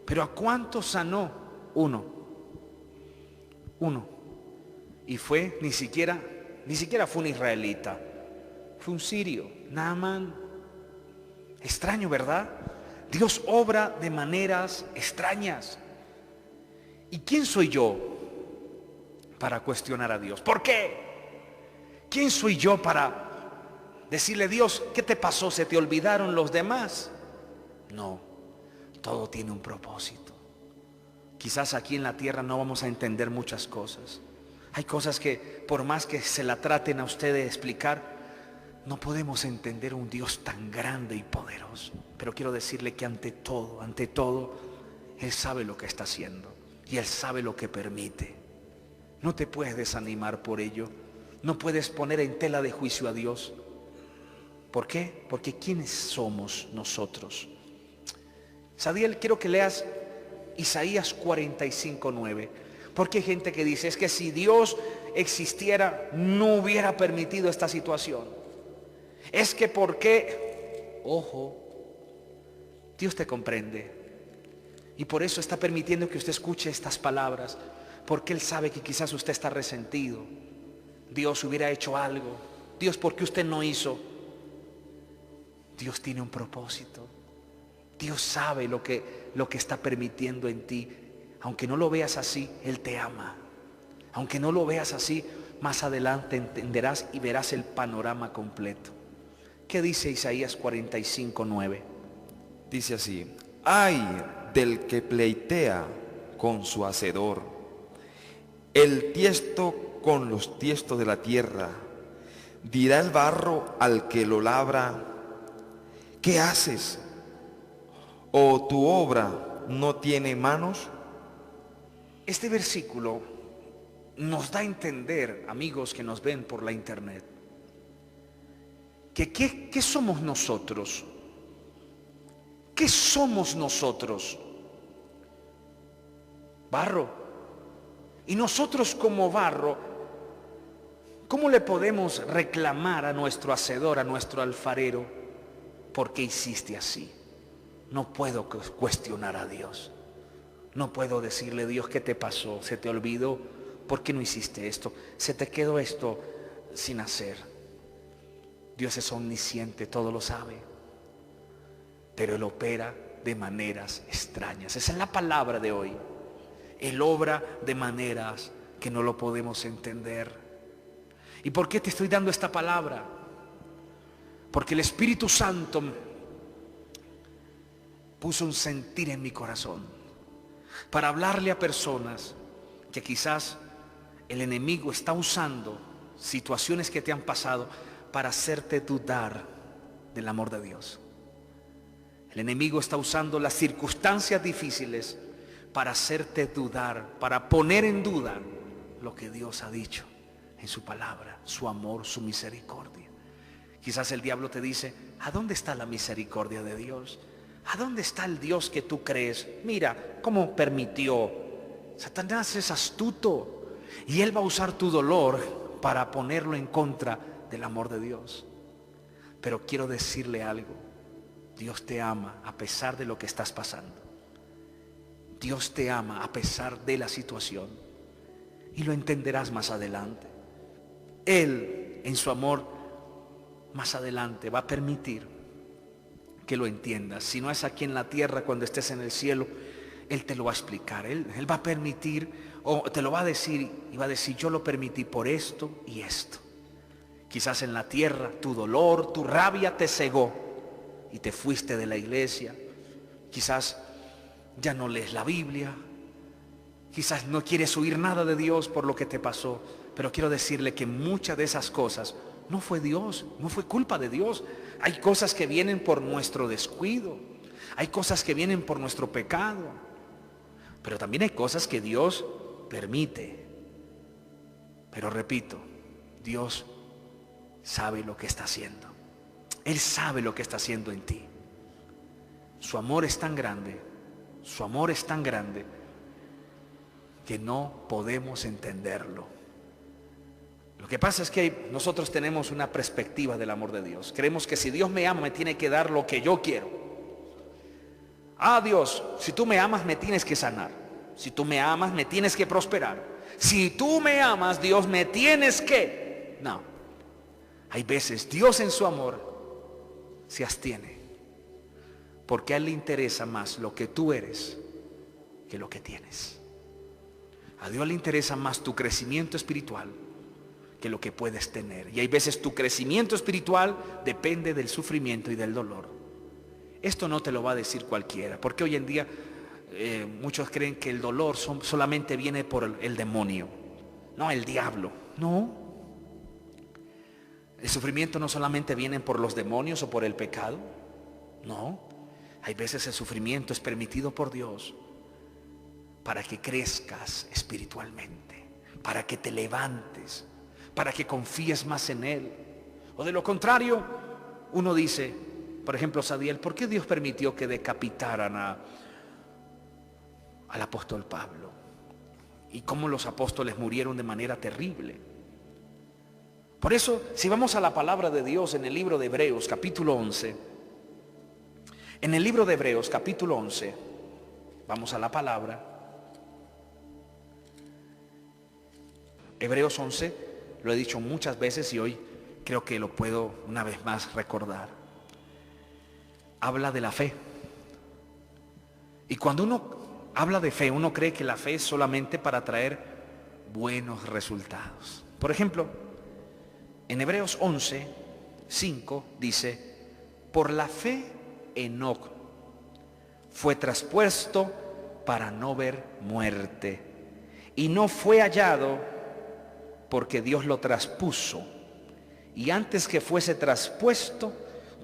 pero ¿a cuántos sanó? Uno. Y fue, ni siquiera fue un israelita, fue un sirio, Naamán. Extraño, ¿verdad? Dios obra de maneras extrañas. ¿Y quién soy yo para cuestionar a Dios? ¿Por qué? ¿Quién soy yo para decirle: Dios, ¿qué te pasó? ¿Se te olvidaron los demás? No, todo tiene un propósito. Quizás aquí en la tierra no vamos a entender muchas cosas. Hay cosas que por más que se la traten a usted de explicar, no podemos entender un Dios tan grande y poderoso. Pero quiero decirle que ante todo, Él sabe lo que está haciendo y Él sabe lo que permite. No te puedes desanimar por ello. No puedes poner en tela de juicio a Dios. ¿Por qué? Porque ¿quiénes somos nosotros? Sadiel, quiero que leas Isaías 45:9. Porque hay gente que dice: es que si Dios existiera no hubiera permitido esta situación. Es que ¿por qué? Ojo, Dios te comprende. Y por eso está permitiendo que usted escuche estas palabras. Porque Él sabe que quizás usted está resentido. Dios hubiera hecho algo. Dios, ¿por qué usted no hizo? Dios tiene un propósito. Dios sabe lo que está permitiendo en ti. Aunque no lo veas así, Él te ama. Aunque no lo veas así, más adelante entenderás y verás el panorama completo. ¿Qué dice Isaías 45:9? Dice así: ay del que pleitea con su hacedor, el tiesto con los tiestos de la tierra. Dirá el barro al que lo labra: ¿qué haces? ¿O tu obra no tiene manos? Este versículo nos da a entender, amigos que nos ven por la internet, que ¿qué somos nosotros? ¿Qué somos nosotros? Barro. Y nosotros como barro, ¿cómo le podemos reclamar a nuestro hacedor, a nuestro alfarero: ¿por qué hiciste así? No puedo cuestionar a Dios. No puedo decirle: Dios, ¿qué te pasó? ¿Se te olvidó? ¿Por qué no hiciste esto? ¿Se te quedó esto sin hacer? Dios es omnisciente, todo lo sabe. Pero Él opera de maneras extrañas. Esa es la palabra de hoy. Él obra de maneras que no lo podemos entender. ¿Y por qué te estoy dando esta palabra? Porque el Espíritu Santo puso un sentir en mi corazón para hablarle a personas que quizás el enemigo está usando situaciones que te han pasado para hacerte dudar del amor de Dios. El enemigo está usando las circunstancias difíciles para hacerte dudar, para poner en duda lo que Dios ha dicho en su palabra, su amor, su misericordia. Quizás el diablo te dice, ¿a dónde está la misericordia de Dios? ¿A dónde está el Dios que tú crees? Mira cómo permitió. Satanás es astuto y él va a usar tu dolor para ponerlo en contra del amor de Dios. Pero quiero decirle algo. Dios te ama a pesar de lo que estás pasando. Dios te ama a pesar de la situación. Y lo entenderás más adelante. Él, en su amor, más adelante va a permitir que lo entiendas. Si no es aquí en la tierra, cuando estés en el cielo, Él te lo va a explicar. Él va a permitir, o te lo va a decir, y va a decir, yo lo permití por esto y esto. Quizás en la tierra tu dolor, tu rabia te cegó y te fuiste de la iglesia. Quizás ya no lees la Biblia. Quizás no quieres oír nada de Dios por lo que te pasó. Pero quiero decirle que muchas de esas cosas no fue Dios, no fue culpa de Dios. Hay cosas que vienen por nuestro descuido. Hay cosas que vienen por nuestro pecado. Pero también hay cosas que Dios permite. Pero repito, Dios sabe lo que está haciendo. Él sabe lo que está haciendo en ti. Su amor es tan grande, su amor es tan grande que no podemos entenderlo. Lo que pasa es que nosotros tenemos una perspectiva del amor de Dios. Creemos que si Dios me ama, me tiene que dar lo que yo quiero. Ah, Dios, si tú me amas, me tienes que sanar. Si tú me amas, me tienes que prosperar. Si tú me amas, Dios, me tienes que... No. Hay veces Dios en su amor se abstiene, porque a Él le interesa más lo que tú eres que lo que tienes. A Dios le interesa más tu crecimiento espiritual que lo que puedes tener. Y hay veces tu crecimiento espiritual depende del sufrimiento y del dolor. Esto no te lo va a decir cualquiera, porque hoy en día muchos creen que el dolor solamente viene por el demonio, no, el diablo. No. El sufrimiento no solamente viene por los demonios o por el pecado. No. Hay veces el sufrimiento es permitido por Dios para que crezcas espiritualmente, para que te levantes, para que confíes más en Él. O de lo contrario, uno dice, por ejemplo, Sadiel, ¿por qué Dios permitió que decapitaran al apóstol Pablo? Y cómo los apóstoles murieron de manera terrible. Por eso, si vamos a la palabra de Dios en el libro de Hebreos, capítulo 11, en el libro de Hebreos, capítulo 11, vamos a la palabra. Hebreos 11, lo he dicho muchas veces y hoy creo que lo puedo una vez más recordar. Habla de la fe. Y cuando uno habla de fe, uno cree que la fe es solamente para traer buenos resultados. Por ejemplo, en Hebreos 11, 5 dice, por la fe Enoc fue traspuesto para no ver muerte, y no fue hallado porque Dios lo traspuso, y antes que fuese traspuesto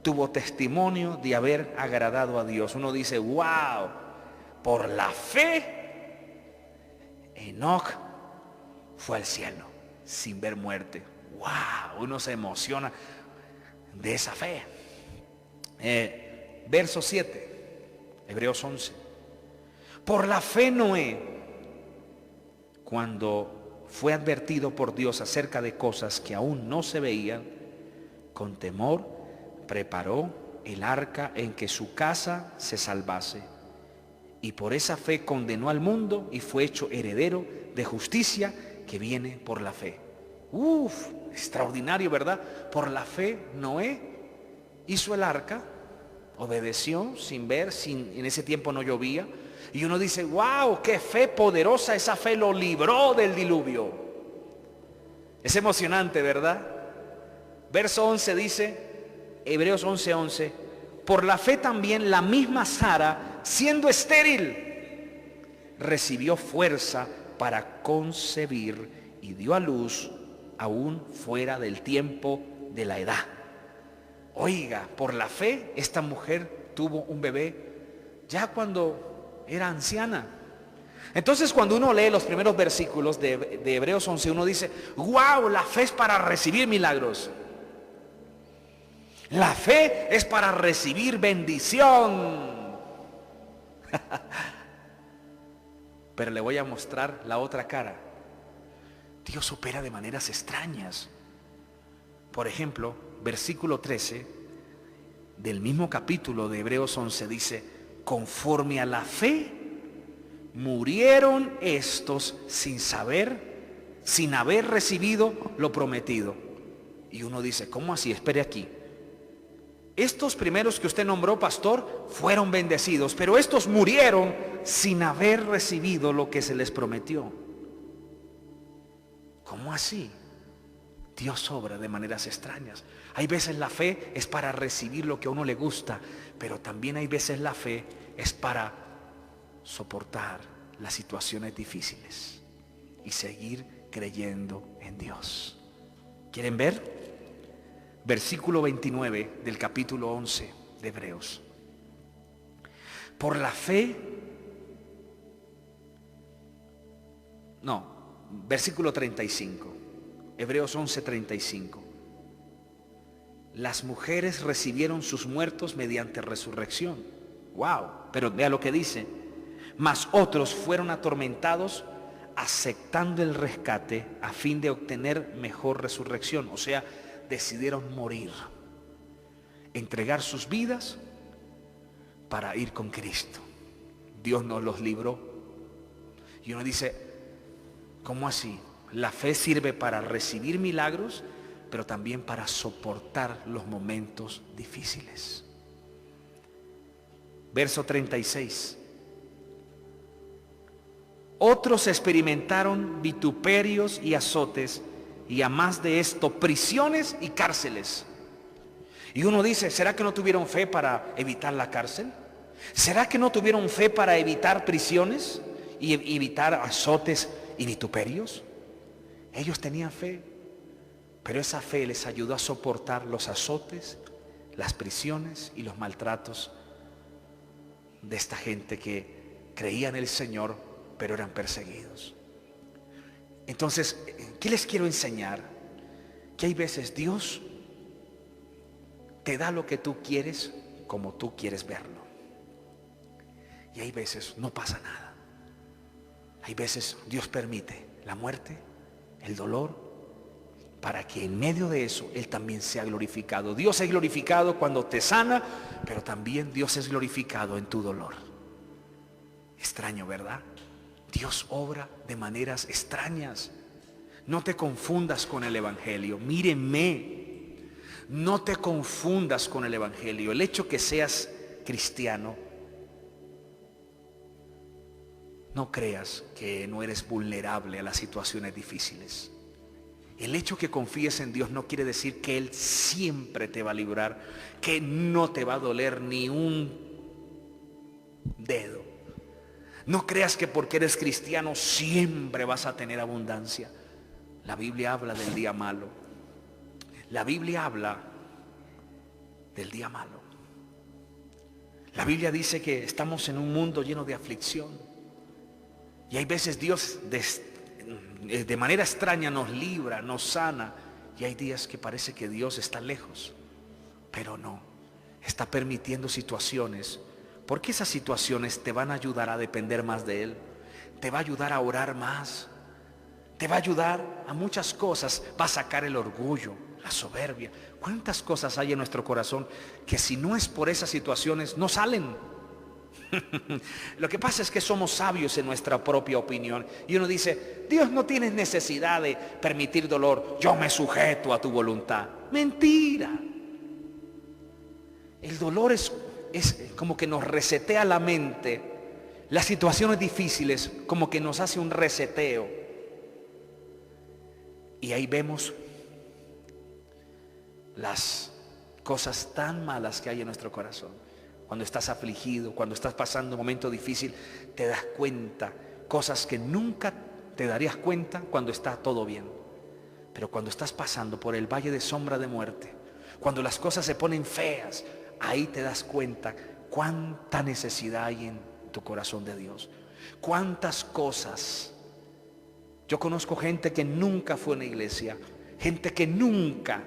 tuvo testimonio de haber agradado a Dios. Uno dice, wow, por la fe Enoc fue al cielo sin ver muerte. Wow, uno se emociona de esa fe. Verso 7, Hebreos 11. Por la fe Noé, cuando fue advertido por Dios acerca de cosas que aún no se veían, con temor preparó el arca en que su casa se salvase. Y por esa fe condenó al mundo y fue hecho heredero de justicia que viene por la fe. Extraordinario, ¿verdad? Por la fe Noé hizo el arca, obedeció sin ver, en ese tiempo no llovía, y uno dice, wow, qué fe poderosa, esa fe lo libró del diluvio. Es emocionante, ¿verdad? Verso 11 dice, Hebreos 11:11, por la fe también la misma Sara, siendo estéril, recibió fuerza para concebir y dio a luz aún fuera del tiempo de la edad. Oiga, por la fe esta mujer tuvo un bebé ya cuando era anciana. Entonces cuando uno lee los primeros versículos de Hebreos 11, uno dice, wow, la fe es para recibir milagros. La fe es para recibir bendición. Pero le voy a mostrar la otra cara. Dios opera de maneras extrañas. Por ejemplo, versículo 13 del mismo capítulo de Hebreos 11 dice, conforme a la fe, murieron estos sin haber recibido lo prometido. Y uno dice, ¿cómo así? Espere aquí. Estos primeros que usted nombró, pastor, fueron bendecidos, pero estos murieron sin haber recibido lo que se les prometió. ¿Cómo así? Dios obra de maneras extrañas. Hay veces la fe es para recibir lo que a uno le gusta, pero también hay veces la fe es para soportar las situaciones difíciles y seguir creyendo en Dios. ¿Quieren ver? Versículo 29 del capítulo 11 de Hebreos. Por la fe, versículo 35, Hebreos 11, 35. Las mujeres recibieron sus muertos mediante resurrección. Wow, pero vea lo que dice. Mas otros fueron atormentados aceptando el rescate a fin de obtener mejor resurrección. O sea, decidieron morir, entregar sus vidas para ir con Cristo. Dios nos los libró. Y uno dice, ¿cómo así? La fe sirve para recibir milagros, pero también para soportar los momentos difíciles. Verso 36. Otros experimentaron vituperios y azotes, y a más de esto, prisiones y cárceles. Y uno dice, ¿será que no tuvieron fe para evitar la cárcel? ¿Será que no tuvieron fe para evitar prisiones y evitar azotes y vituperios? Ellos tenían fe, pero esa fe les ayudó a soportar los azotes, las prisiones y los maltratos de esta gente que creía en el Señor, pero eran perseguidos. Entonces, ¿qué les quiero enseñar? Que hay veces Dios te da lo que tú quieres como tú quieres verlo. Y hay veces no pasa nada. Hay veces Dios permite la muerte, el dolor, para que en medio de eso Él también sea glorificado. Dios es glorificado cuando te sana, pero también Dios es glorificado en tu dolor. Extraño, ¿verdad? Dios obra de maneras extrañas. No te confundas con el Evangelio. Míreme, no te confundas con el Evangelio. El hecho que seas cristiano, no creas que no eres vulnerable a las situaciones difíciles. El hecho que confíes en Dios no quiere decir que Él siempre te va a librar, que no te va a doler ni un dedo. No creas que porque eres cristiano siempre vas a tener abundancia. La Biblia habla del día malo. La Biblia habla del día malo. La Biblia dice que estamos en un mundo lleno de aflicción. Y hay veces Dios de manera extraña nos libra, nos sana. Y hay días que parece que Dios está lejos. Pero no, está permitiendo situaciones. Porque esas situaciones te van a ayudar a depender más de Él. Te va a ayudar a orar más. Te va a ayudar a muchas cosas. Va a sacar el orgullo, la soberbia. ¿Cuántas cosas hay en nuestro corazón que si no es por esas situaciones no salen? Lo que pasa es que somos sabios en nuestra propia opinión. Y uno dice, Dios no tiene necesidad de permitir dolor. Yo me sujeto a tu voluntad. Mentira. El dolor es como que nos resetea la mente. Las situaciones difíciles como que nos hace un reseteo. Y ahí vemos las cosas tan malas que hay en nuestro corazón. Cuando estás afligido, cuando estás pasando un momento difícil, te das cuenta cosas que nunca te darías cuenta cuando está todo bien. Pero cuando estás pasando por el valle de sombra de muerte, cuando las cosas se ponen feas, ahí te das cuenta cuánta necesidad hay en tu corazón de Dios. ¿Cuántas cosas? Yo conozco gente que nunca fue a una iglesia, gente que nunca,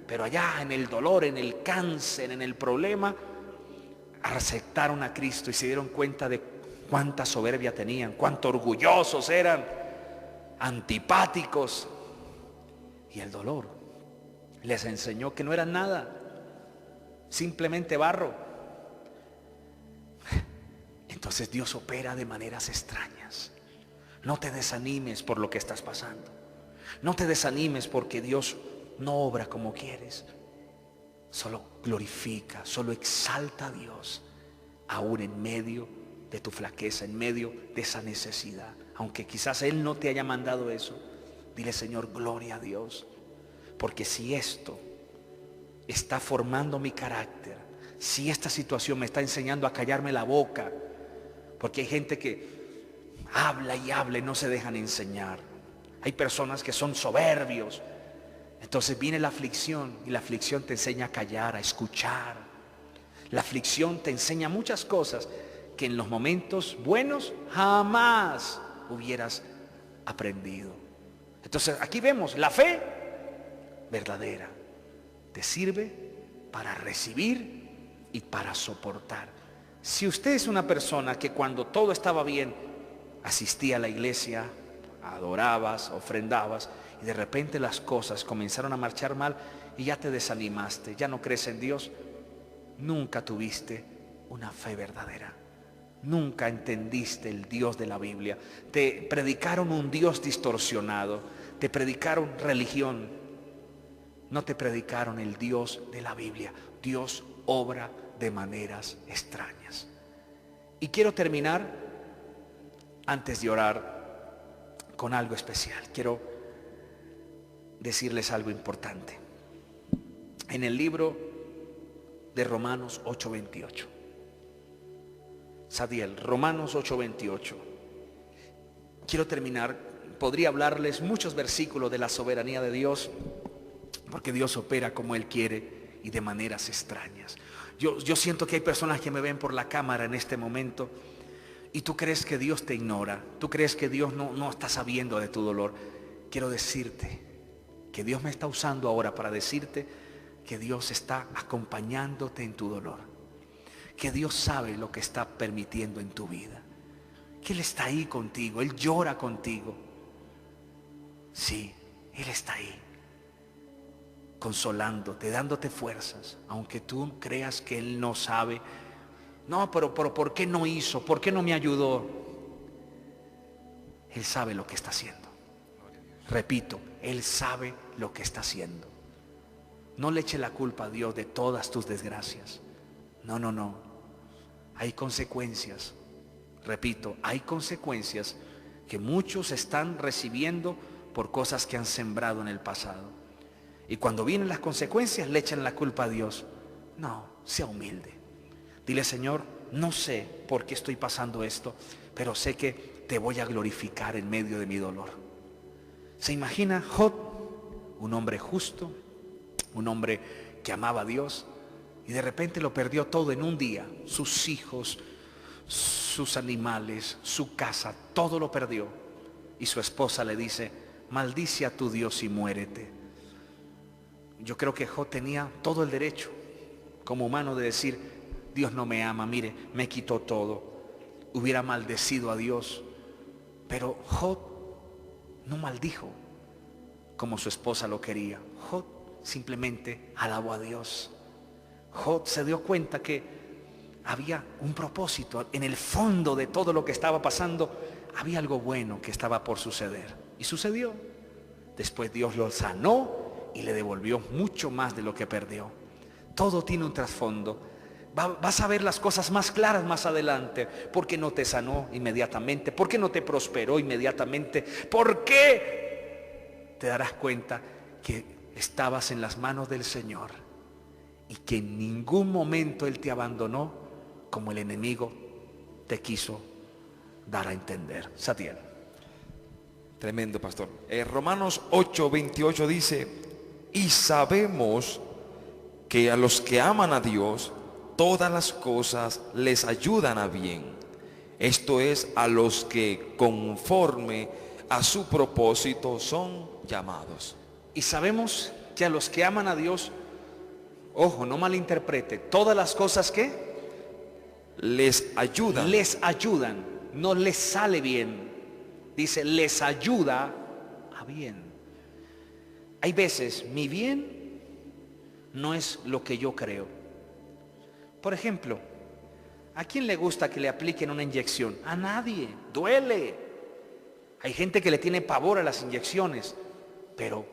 pero allá en el dolor, en el cáncer, en el problema, aceptaron a Cristo y se dieron cuenta de cuánta soberbia tenían, cuánto orgullosos eran, antipáticos. Y el dolor les enseñó que no eran nada, simplemente barro. Entonces Dios opera de maneras extrañas. No te desanimes por lo que estás pasando. No te desanimes porque Dios no obra como quieres. Solo glorifica, solo exalta a Dios, aún en medio de tu flaqueza, en medio de esa necesidad. Aunque quizás Él no te haya mandado eso, dile: Señor, gloria a Dios. Porque si esto está formando mi carácter, si esta situación me está enseñando a callarme la boca, porque hay gente que habla y habla y no se dejan enseñar. Hay personas que son soberbios. Entonces viene la aflicción y la aflicción te enseña a callar, a escuchar. La aflicción te enseña muchas cosas que en los momentos buenos jamás hubieras aprendido. Entonces aquí vemos la fe verdadera. Te sirve para recibir y para soportar. Si usted es una persona que cuando todo estaba bien asistía a la iglesia, adorabas, ofrendabas, y de repente las cosas comenzaron a marchar mal y ya te desanimaste, ya no crees en Dios, nunca tuviste una fe verdadera. Nunca entendiste el Dios de la Biblia. Te predicaron un Dios distorsionado, te predicaron religión, no te predicaron el Dios de la Biblia. Dios obra de maneras extrañas. Y quiero terminar, antes de orar, con algo especial. Quiero decirles algo importante. En el libro de Romanos 8:28, Sadiel, Romanos 8:28. Quiero terminar, podría hablarles muchos versículos de la soberanía de Dios, porque Dios opera como Él quiere y de maneras extrañas. Yo siento que hay personas que me ven por la cámara en este momento y tú crees que Dios te ignora, tú crees que Dios no está sabiendo de tu dolor. Quiero decirte que Dios me está usando ahora para decirte que Dios está acompañándote en tu dolor, que Dios sabe lo que está permitiendo en tu vida, que Él está ahí contigo, Él llora contigo. Sí, Él está ahí, consolándote, dándote fuerzas, aunque tú creas que Él no sabe. No, pero ¿por qué no hizo? ¿Por qué no me ayudó? Él sabe lo que está haciendo. Repito, Él sabe lo que está haciendo. No le eche la culpa a Dios de todas tus desgracias. No. Hay consecuencias. Repito, hay consecuencias que muchos están recibiendo por cosas que han sembrado en el pasado. Y cuando vienen las consecuencias le echan la culpa a Dios. No, sea humilde. Dile: Señor, no sé por qué estoy pasando esto, pero sé que te voy a glorificar en medio de mi dolor. ¿Se imagina Job? Un hombre justo, un hombre que amaba a Dios, y de repente lo perdió todo en un día. Sus hijos, sus animales, su casa, todo lo perdió. Y su esposa le dice: maldice a tu Dios y muérete. Yo creo que Job tenía todo el derecho como humano de decir: Dios no me ama, mire, me quitó todo. Hubiera maldecido a Dios. Pero Job no maldijo como su esposa lo quería. Job simplemente alabó a Dios. Job se dio cuenta que había un propósito. En el fondo de todo lo que estaba pasando había algo bueno que estaba por suceder. Y sucedió. Después Dios lo sanó y le devolvió mucho más de lo que perdió. Todo tiene un trasfondo. Vas a ver las cosas más claras más adelante. ¿Por qué no te sanó inmediatamente? ¿Por qué no te prosperó inmediatamente? ¿Por qué? Te darás cuenta que estabas en las manos del Señor y que en ningún momento Él te abandonó como el enemigo te quiso dar a entender. Satiel. Tremendo, pastor. Romanos 8:28 dice: y sabemos que a los que aman a Dios, todas las cosas les ayudan a bien. Esto es, a los que conforme a su propósito son llamados. Y sabemos que a los que aman a Dios, ojo, no malinterprete, todas las cosas que les ayudan, no les sale bien. Dice, les ayuda a bien. Hay veces mi bien no es lo que yo creo. Por ejemplo, ¿a quién le gusta que le apliquen una inyección? A nadie, duele. Hay gente que le tiene pavor a las inyecciones, pero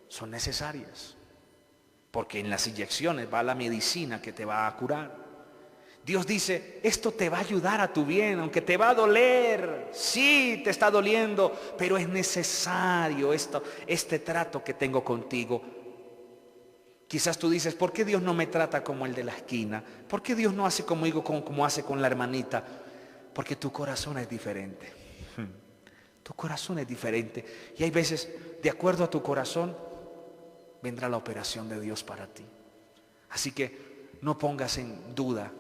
son necesarias, porque en las inyecciones va la medicina que te va a curar. Dios dice, esto te va a ayudar a tu bien, aunque te va a doler. Sí, te está doliendo, pero es necesario este trato que tengo contigo. Quizás tú dices, ¿por qué Dios no me trata como el de la esquina? ¿Por qué Dios no hace conmigo como hace con la hermanita? Porque tu corazón es diferente. Tu corazón es diferente. Y hay veces, de acuerdo a tu corazón, vendrá la operación de Dios para ti. Así que no pongas en duda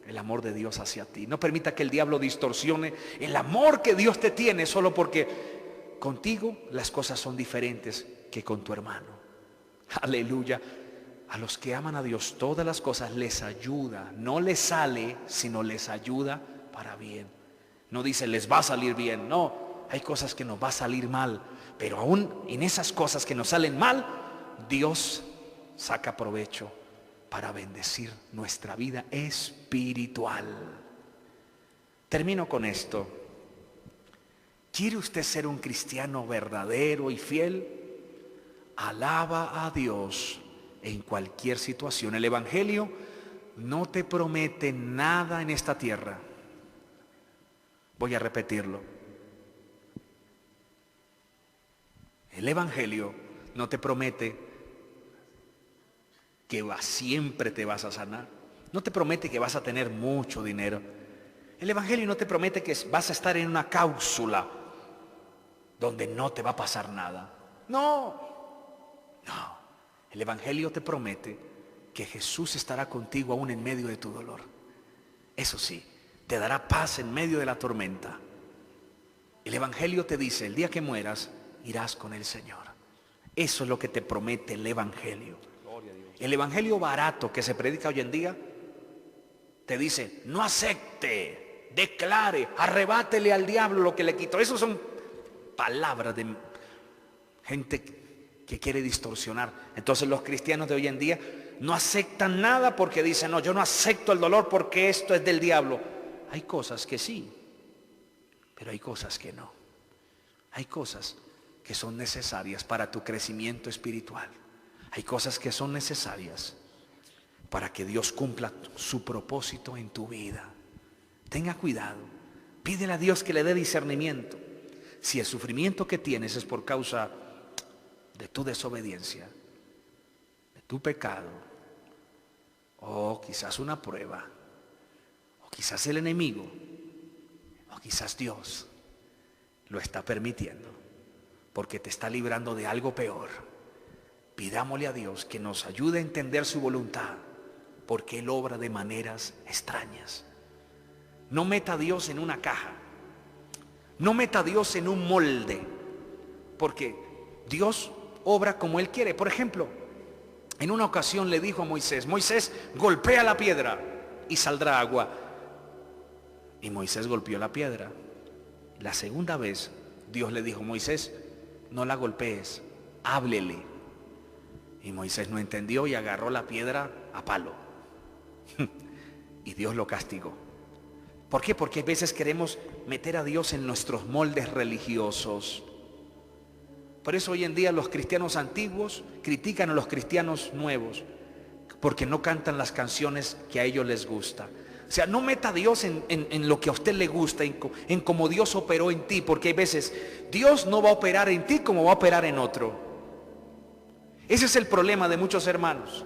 el amor de Dios hacia ti. No permita que el diablo distorsione el amor que Dios te tiene solo porque contigo las cosas son diferentes que con tu hermano. Aleluya. A los que aman a Dios todas las cosas les ayuda. No les sale, sino les ayuda para bien. No dice les va a salir bien. No, hay cosas que nos va a salir mal. Pero aún en esas cosas que nos salen mal, Dios saca provecho para bendecir nuestra vida espiritual. Termino con esto. ¿Quiere usted ser un cristiano verdadero y fiel? Alaba a Dios en cualquier situación. El Evangelio no te promete nada en esta tierra. Voy a repetirlo. El Evangelio no te promete que siempre te vas a sanar. No te promete que vas a tener mucho dinero. El Evangelio no te promete que vas a estar en una cápsula donde no te va a pasar nada. No. El Evangelio te promete que Jesús estará contigo aún en medio de tu dolor. Eso sí, te dará paz en medio de la tormenta. El Evangelio te dice, el día que mueras, irás con el Señor. Eso es lo que te promete el Evangelio. El evangelio barato que se predica hoy en día te dice, no acepte, declare, arrebátele al diablo lo que le quitó. Esas son palabras de gente que quiere distorsionar. Entonces los cristianos de hoy en día no aceptan nada porque dicen, no, yo no acepto el dolor porque esto es del diablo. Hay cosas que sí, pero hay cosas que no. Hay cosas que son necesarias para tu crecimiento espiritual. Hay cosas que son necesarias para que Dios cumpla su propósito en tu vida. Tenga cuidado. Pídele a Dios que le dé discernimiento. Si el sufrimiento que tienes es por causa de tu desobediencia, de tu pecado, o quizás una prueba, o quizás el enemigo, o quizás Dios lo está permitiendo porque te está librando de algo peor. Pidámosle a Dios que nos ayude a entender su voluntad, porque Él obra de maneras extrañas. No meta a Dios en una caja. No meta a Dios en un molde, porque Dios obra como Él quiere. Por ejemplo, en una ocasión le dijo a Moisés, Moisés, golpea la piedra y saldrá agua. Y Moisés golpeó la piedra. La segunda vez, Dios le dijo, Moisés, no la golpees, háblele. Y Moisés no entendió y agarró la piedra a palo. Y Dios lo castigó. ¿Por qué? Porque a veces queremos meter a Dios en nuestros moldes religiosos. Por eso hoy en día los cristianos antiguos critican a los cristianos nuevos, porque no cantan las canciones que a ellos les gusta. O sea, no meta a Dios en lo que a usted le gusta, en cómo Dios operó en ti, porque hay veces Dios no va a operar en ti como va a operar en otro. Ese es el problema de muchos hermanos.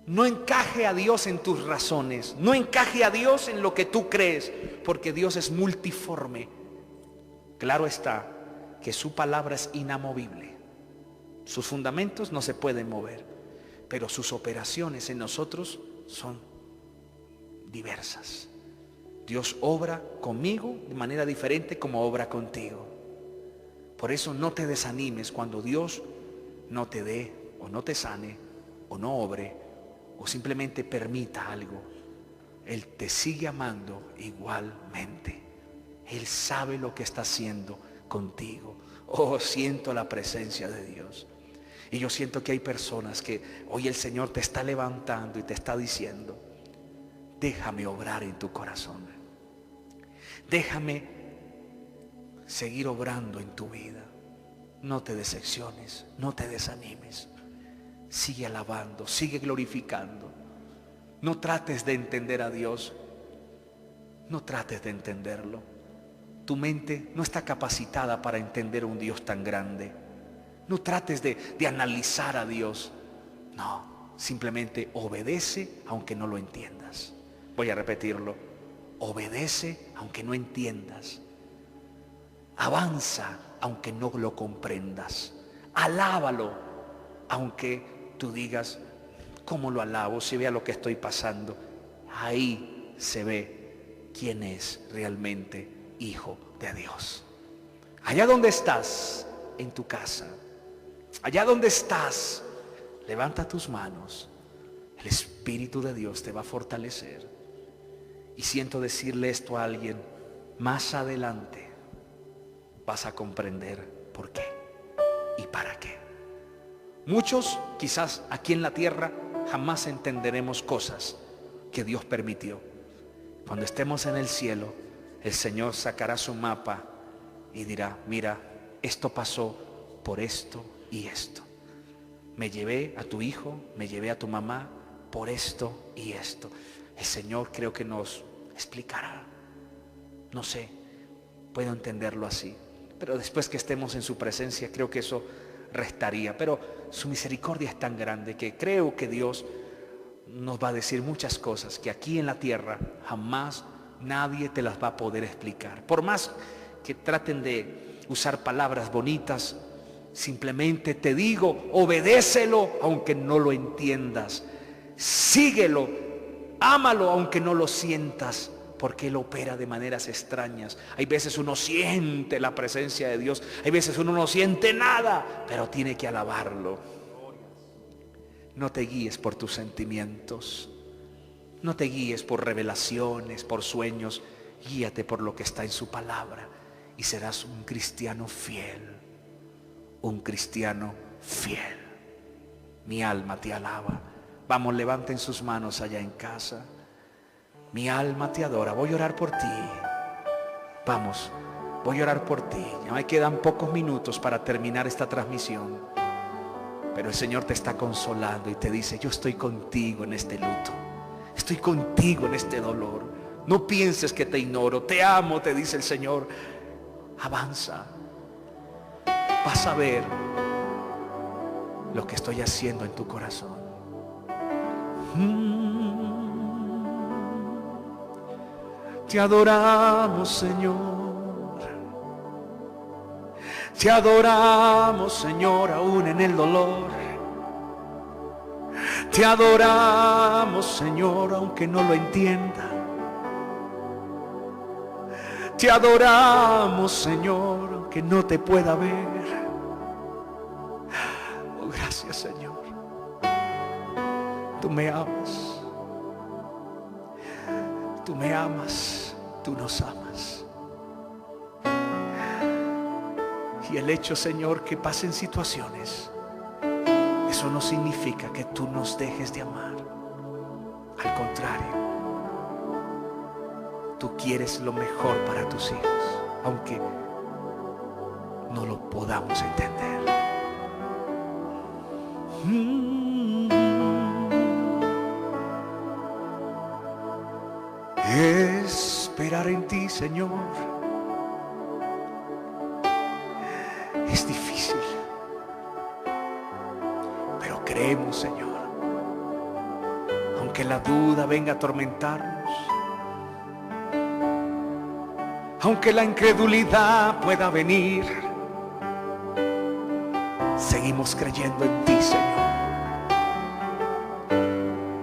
No encaje a Dios en tus razones, no encaje a Dios en lo que tú crees, porque Dios es multiforme. Claro está que su palabra es inamovible. Sus fundamentos no se pueden mover, pero sus operaciones en nosotros son diversas. Dios obra conmigo de manera diferente como obra contigo. Por eso no te desanimes cuando Dios no te dé o no te sane o no obre o simplemente permita algo. Él te sigue amando igualmente. Él sabe lo que está haciendo contigo. Oh, siento la presencia de Dios. Y yo siento que hay personas que hoy el Señor te está levantando y te está diciendo: déjame obrar en tu corazón. Déjame seguir obrando en tu vida. No te decepciones, no te desanimes. Sigue alabando, sigue glorificando. No trates de entender a Dios. No trates de entenderlo. Tu mente no está capacitada para entender a un Dios tan grande. No trates de analizar a Dios. No, simplemente obedece aunque no lo entiendas. Voy a repetirlo. Obedece aunque no entiendas. Avanza aunque no lo comprendas. Alábalo aunque tú digas: ¿cómo lo alabo si vea lo que estoy pasando? Ahí se ve quién es realmente hijo de Dios. Allá donde estás, en tu casa, allá donde estás, levanta tus manos. El Espíritu de Dios te va a fortalecer. Y siento decirle esto a alguien: más adelante vas a comprender por qué y para qué. Muchos, quizás aquí en la tierra, jamás entenderemos cosas que Dios permitió. Cuando estemos en el cielo, el Señor sacará su mapa y dirá: mira, esto pasó por esto y esto. Me llevé a tu hijo, me llevé a tu mamá por esto y esto. El Señor creo que nos explicará. No sé, puedo entenderlo así. Pero después que estemos en su presencia, creo que eso restaría. Pero su misericordia es tan grande que creo que Dios nos va a decir muchas cosas que aquí en la tierra jamás nadie te las va a poder explicar. Por más que traten de usar palabras bonitas, simplemente te digo: obedécelo aunque no lo entiendas. Síguelo, ámalo aunque no lo sientas, porque Él opera de maneras extrañas. Hay veces uno siente la presencia de Dios, hay veces uno no siente nada, pero tiene que alabarlo. No te guíes por tus sentimientos, no te guíes por revelaciones, por sueños. Guíate por lo que está en su palabra y serás un cristiano fiel, un cristiano fiel. Mi alma te alaba. Vamos, levanten sus manos allá en casa. Mi alma te adora. Voy a orar por ti. Vamos, voy a orar por ti. Ya me quedan pocos minutos para terminar esta transmisión, pero el Señor te está consolando y te dice: yo estoy contigo en este luto, estoy contigo en este dolor. No pienses que te ignoro, te amo, te dice el Señor. Avanza, vas a ver lo que estoy haciendo en tu corazón. Te adoramos, Señor. Te adoramos, Señor, aún en el dolor. Te adoramos, Señor, aunque no lo entienda. Te adoramos, Señor, aunque no te pueda ver. Oh, gracias, Señor. Tú me amas. Tú me amas, tú nos amas. Y el hecho, Señor, que pasen situaciones, eso no significa que tú nos dejes de amar. Al contrario, tú quieres lo mejor para tus hijos, aunque no lo podamos entender. Esperar en ti, Señor, es difícil, pero creemos, Señor, aunque la duda venga a atormentarnos, aunque la incredulidad pueda venir, seguimos creyendo en ti, Señor.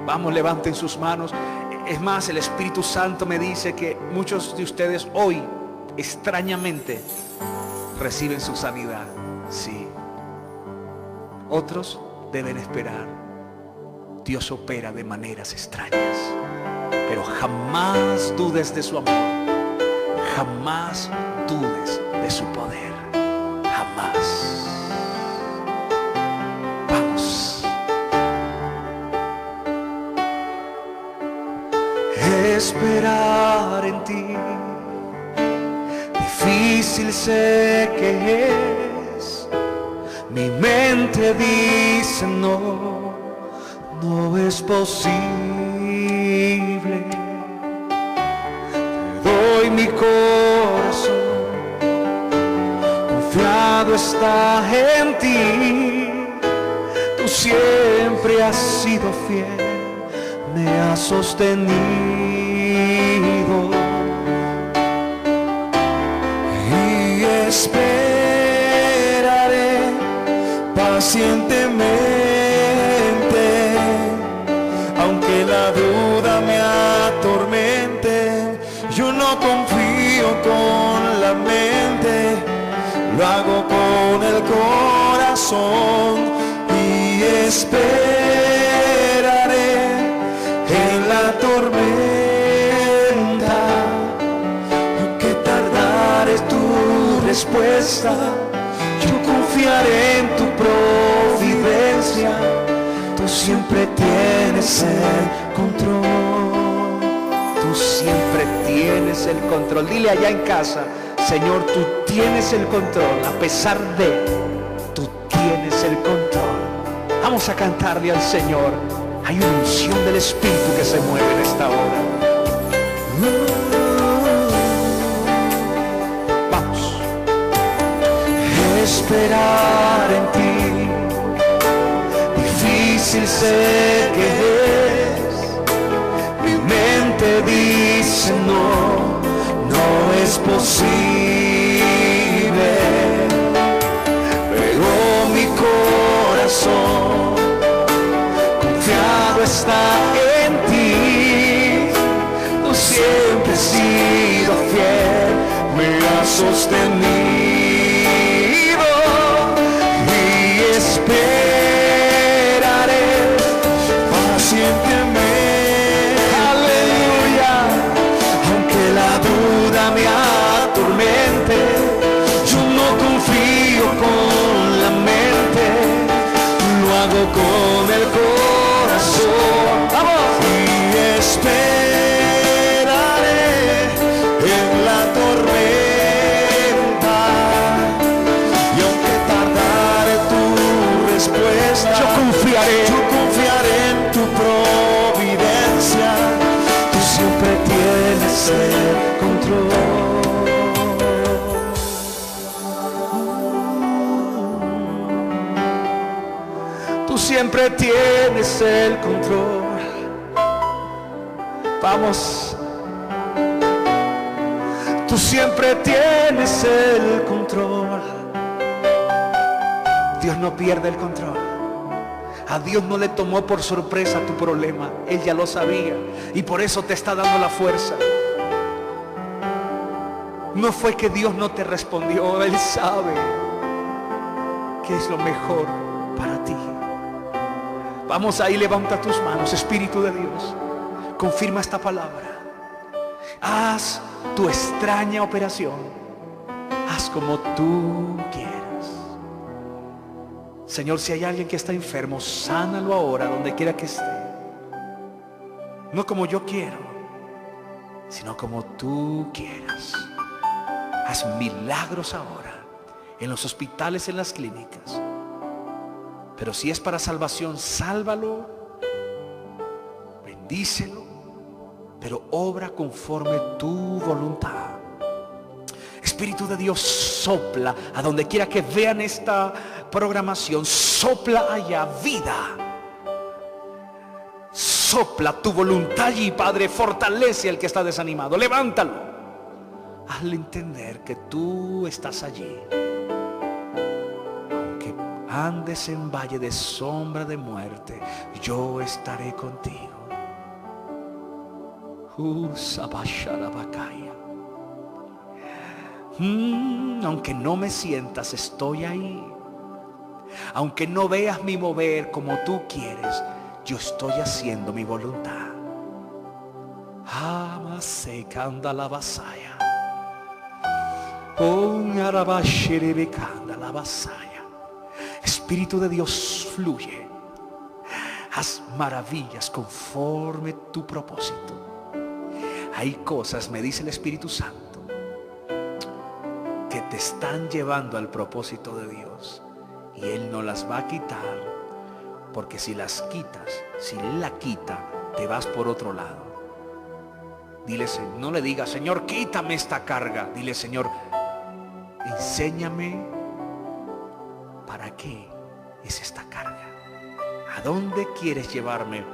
Vamos, levanten sus manos. Es más, el Espíritu Santo me dice que muchos de ustedes hoy, extrañamente, reciben su sanidad. Sí. Otros deben esperar. Dios opera de maneras extrañas. Pero jamás dudes de su amor. Jamás dudes de su poder. Jamás. Vamos. Esperar en ti, difícil sé que es. Mi mente dice no, no es posible. Te doy mi corazón, confiado está en ti. Tú siempre has sido fiel, me has sostenido. Y esperaré pacientemente, aunque la duda me atormente. Yo no confío con la mente, lo hago con el corazón. Y esperaré en la tormenta, aunque tardare tu respuesta. Yo confiaré en tu providencia, tú siempre tienes el control. Tú siempre tienes el control. Dile allá en casa: Señor, tú tienes el control. A pesar de, tú tienes el control. Vamos a cantarle al Señor. Hay una unción del Espíritu que se mueve en esta hora. Vamos. Esperar en ti, difícil sé que es. Mi mente dice no, no es posible. Pero mi corazón está en ti. Tú siempre has sido fiel, me has sostenido. Y esperaré pacientemente, aleluya, aunque la duda me atormente. Yo no confío con la mente, lo hago con el corazón. ¡Vamos! Y esperaré en la tormenta, y aunque tardare tu respuesta, yo confiaré en tu providencia. Tú siempre tienes el control. Tú siempre tienes el control. Vamos. Tú siempre tienes el control. Dios no pierde el control. A Dios no le tomó por sorpresa tu problema. Él ya lo sabía y por eso te está dando la fuerza. No fue que Dios no te respondió. Él sabe que es lo mejor para ti. Vamos ahí, levanta tus manos. Espíritu de Dios, confirma esta palabra. Haz tu extraña operación. Haz como tú quieras. Señor, si hay alguien que está enfermo, sánalo ahora, donde quiera que esté. No como yo quiero, sino como tú quieras. Haz milagros ahora, en los hospitales, en las clínicas. Pero si es para salvación, sálvalo, bendícelo, pero obra conforme tu voluntad. Espíritu de Dios, sopla a donde quiera que vean esta programación. Sopla allá vida. Sopla tu voluntad allí, Padre. Fortalece al que está desanimado. Levántalo. Hazle entender que tú estás allí. Aunque andes en valle de sombra de muerte, yo estaré contigo. Sabasharabakaya. Aunque no me sientas, estoy ahí. Aunque no veas mi mover como tú quieres, yo estoy haciendo mi voluntad. Amasekanda la basaya. La basaya. Espíritu de Dios, fluye. Haz maravillas conforme tu propósito. Hay cosas, me dice el Espíritu Santo, que te están llevando al propósito de Dios, y Él no las va a quitar, porque si las quitas, si Él la quita, te vas por otro lado. Dile, no le digas, Señor, quítame esta carga. Dile, Señor, enséñame para qué es esta carga. ¿A dónde quieres llevarme?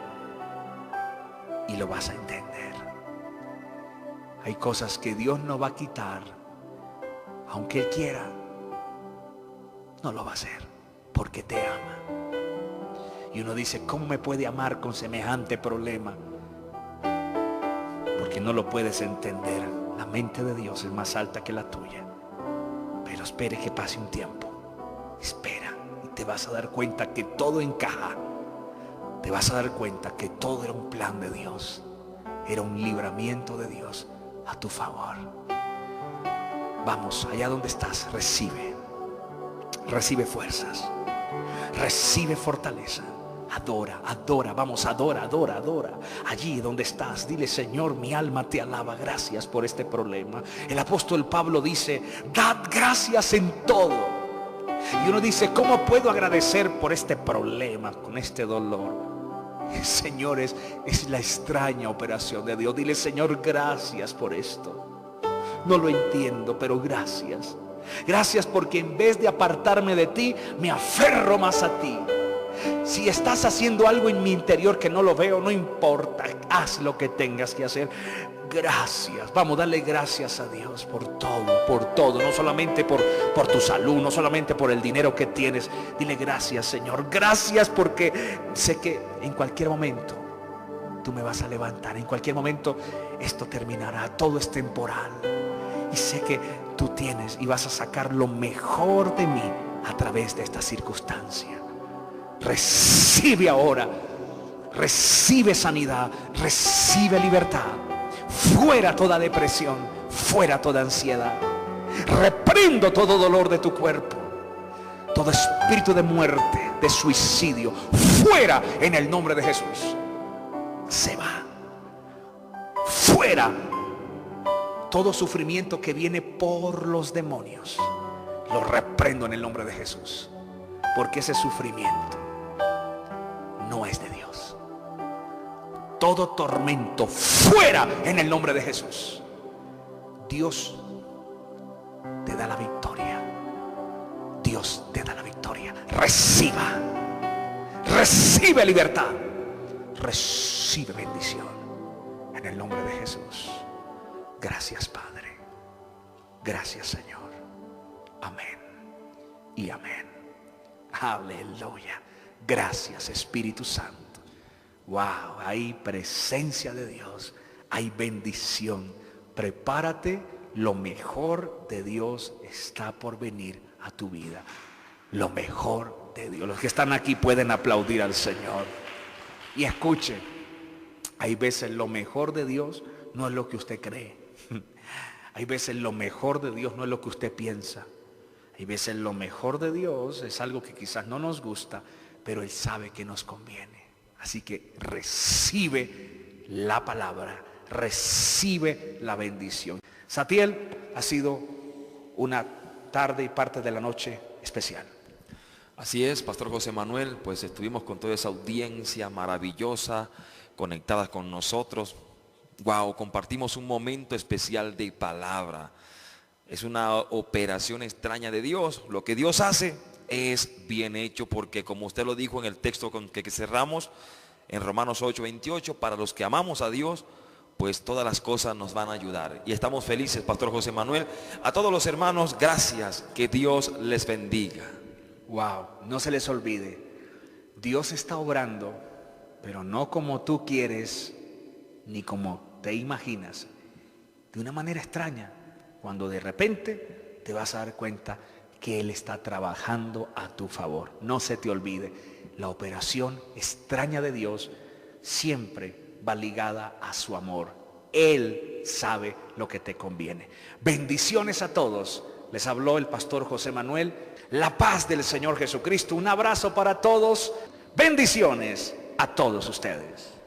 Y lo vas a entender. Hay cosas que Dios no va a quitar, aunque Él quiera. No lo va a hacer, porque te ama. Y uno dice, ¿cómo me puede amar con semejante problema? Porque no lo puedes entender. La mente de Dios es más alta que la tuya. Pero espere que pase un tiempo. Espera y te vas a dar cuenta que todo encaja. Te vas a dar cuenta que todo era un plan de Dios. Era un libramiento de Dios a tu favor. Vamos, allá donde estás, recibe fuerzas, recibe fortaleza. Adora, adora, vamos, adora, adora, adora. Allí donde estás, dile, Señor, mi alma te alaba, gracias por este problema. El apóstol Pablo dice, dad gracias en todo. Y uno dice, ¿cómo puedo agradecer por este problema, con este dolor? Señores, es la extraña operación de Dios. Dile, Señor, gracias por esto. No lo entiendo, pero gracias. Gracias porque en vez de apartarme de ti, me aferro más a ti. Si estás haciendo algo en mi interior que no lo veo, no importa, haz lo que tengas que hacer. Gracias, vamos, dale gracias a Dios por todo, no solamente por tu salud, no solamente por el dinero que tienes. Dile gracias, Señor, gracias porque sé que en cualquier momento tú me vas a levantar, en cualquier momento esto terminará, todo es temporal. Y sé que tú tienes y vas a sacar lo mejor de mí a través de esta circunstancia. Recibe ahora, recibe sanidad, recibe libertad. Fuera toda depresión, fuera toda ansiedad. Reprendo todo dolor de tu cuerpo, todo espíritu de muerte, de suicidio, fuera en el nombre de Jesús. Se va. Fuera todo sufrimiento que viene por los demonios. Lo reprendo en el nombre de Jesús, porque ese sufrimiento no es de Dios. Todo tormento fuera en el nombre de Jesús. Dios te da la victoria. Dios te da la victoria. Recibe libertad, recibe bendición en el nombre de Jesús. Gracias, Padre. Gracias, Señor. Amén y amén. Aleluya. Gracias, Espíritu Santo. Wow, hay presencia de Dios, hay bendición. Prepárate, lo mejor de Dios está por venir a tu vida. Lo mejor de Dios. Los que están aquí pueden aplaudir al Señor. Y escuche, hay veces lo mejor de Dios no es lo que usted cree. Hay veces lo mejor de Dios no es lo que usted piensa. Hay veces lo mejor de Dios es algo que quizás no nos gusta, pero Él sabe que nos conviene. Así que recibe la palabra, recibe la bendición. Satiel, ha sido una tarde y parte de la noche especial. Así es, Pastor José Manuel, pues estuvimos con toda esa audiencia maravillosa, conectada con nosotros. Wow, compartimos un momento especial de palabra. Es una operación extraña de Dios. Lo que Dios hace es bien hecho, porque como usted lo dijo en el texto con que cerramos, en Romanos 8:28, para los que amamos a Dios, pues todas las cosas nos van a ayudar. Y estamos felices, Pastor José Manuel. A todos los hermanos, gracias. Que Dios les bendiga. Wow, no se les olvide, Dios está obrando, pero no como tú quieres, ni como te imaginas, de una manera extraña, cuando de repente te vas a dar cuenta que Él está trabajando a tu favor. No se te olvide, la operación extraña de Dios siempre va ligada a su amor. Él sabe lo que te conviene. Bendiciones a todos. Les habló el pastor José Manuel. La paz del Señor Jesucristo. Un abrazo para todos. Bendiciones a todos ustedes.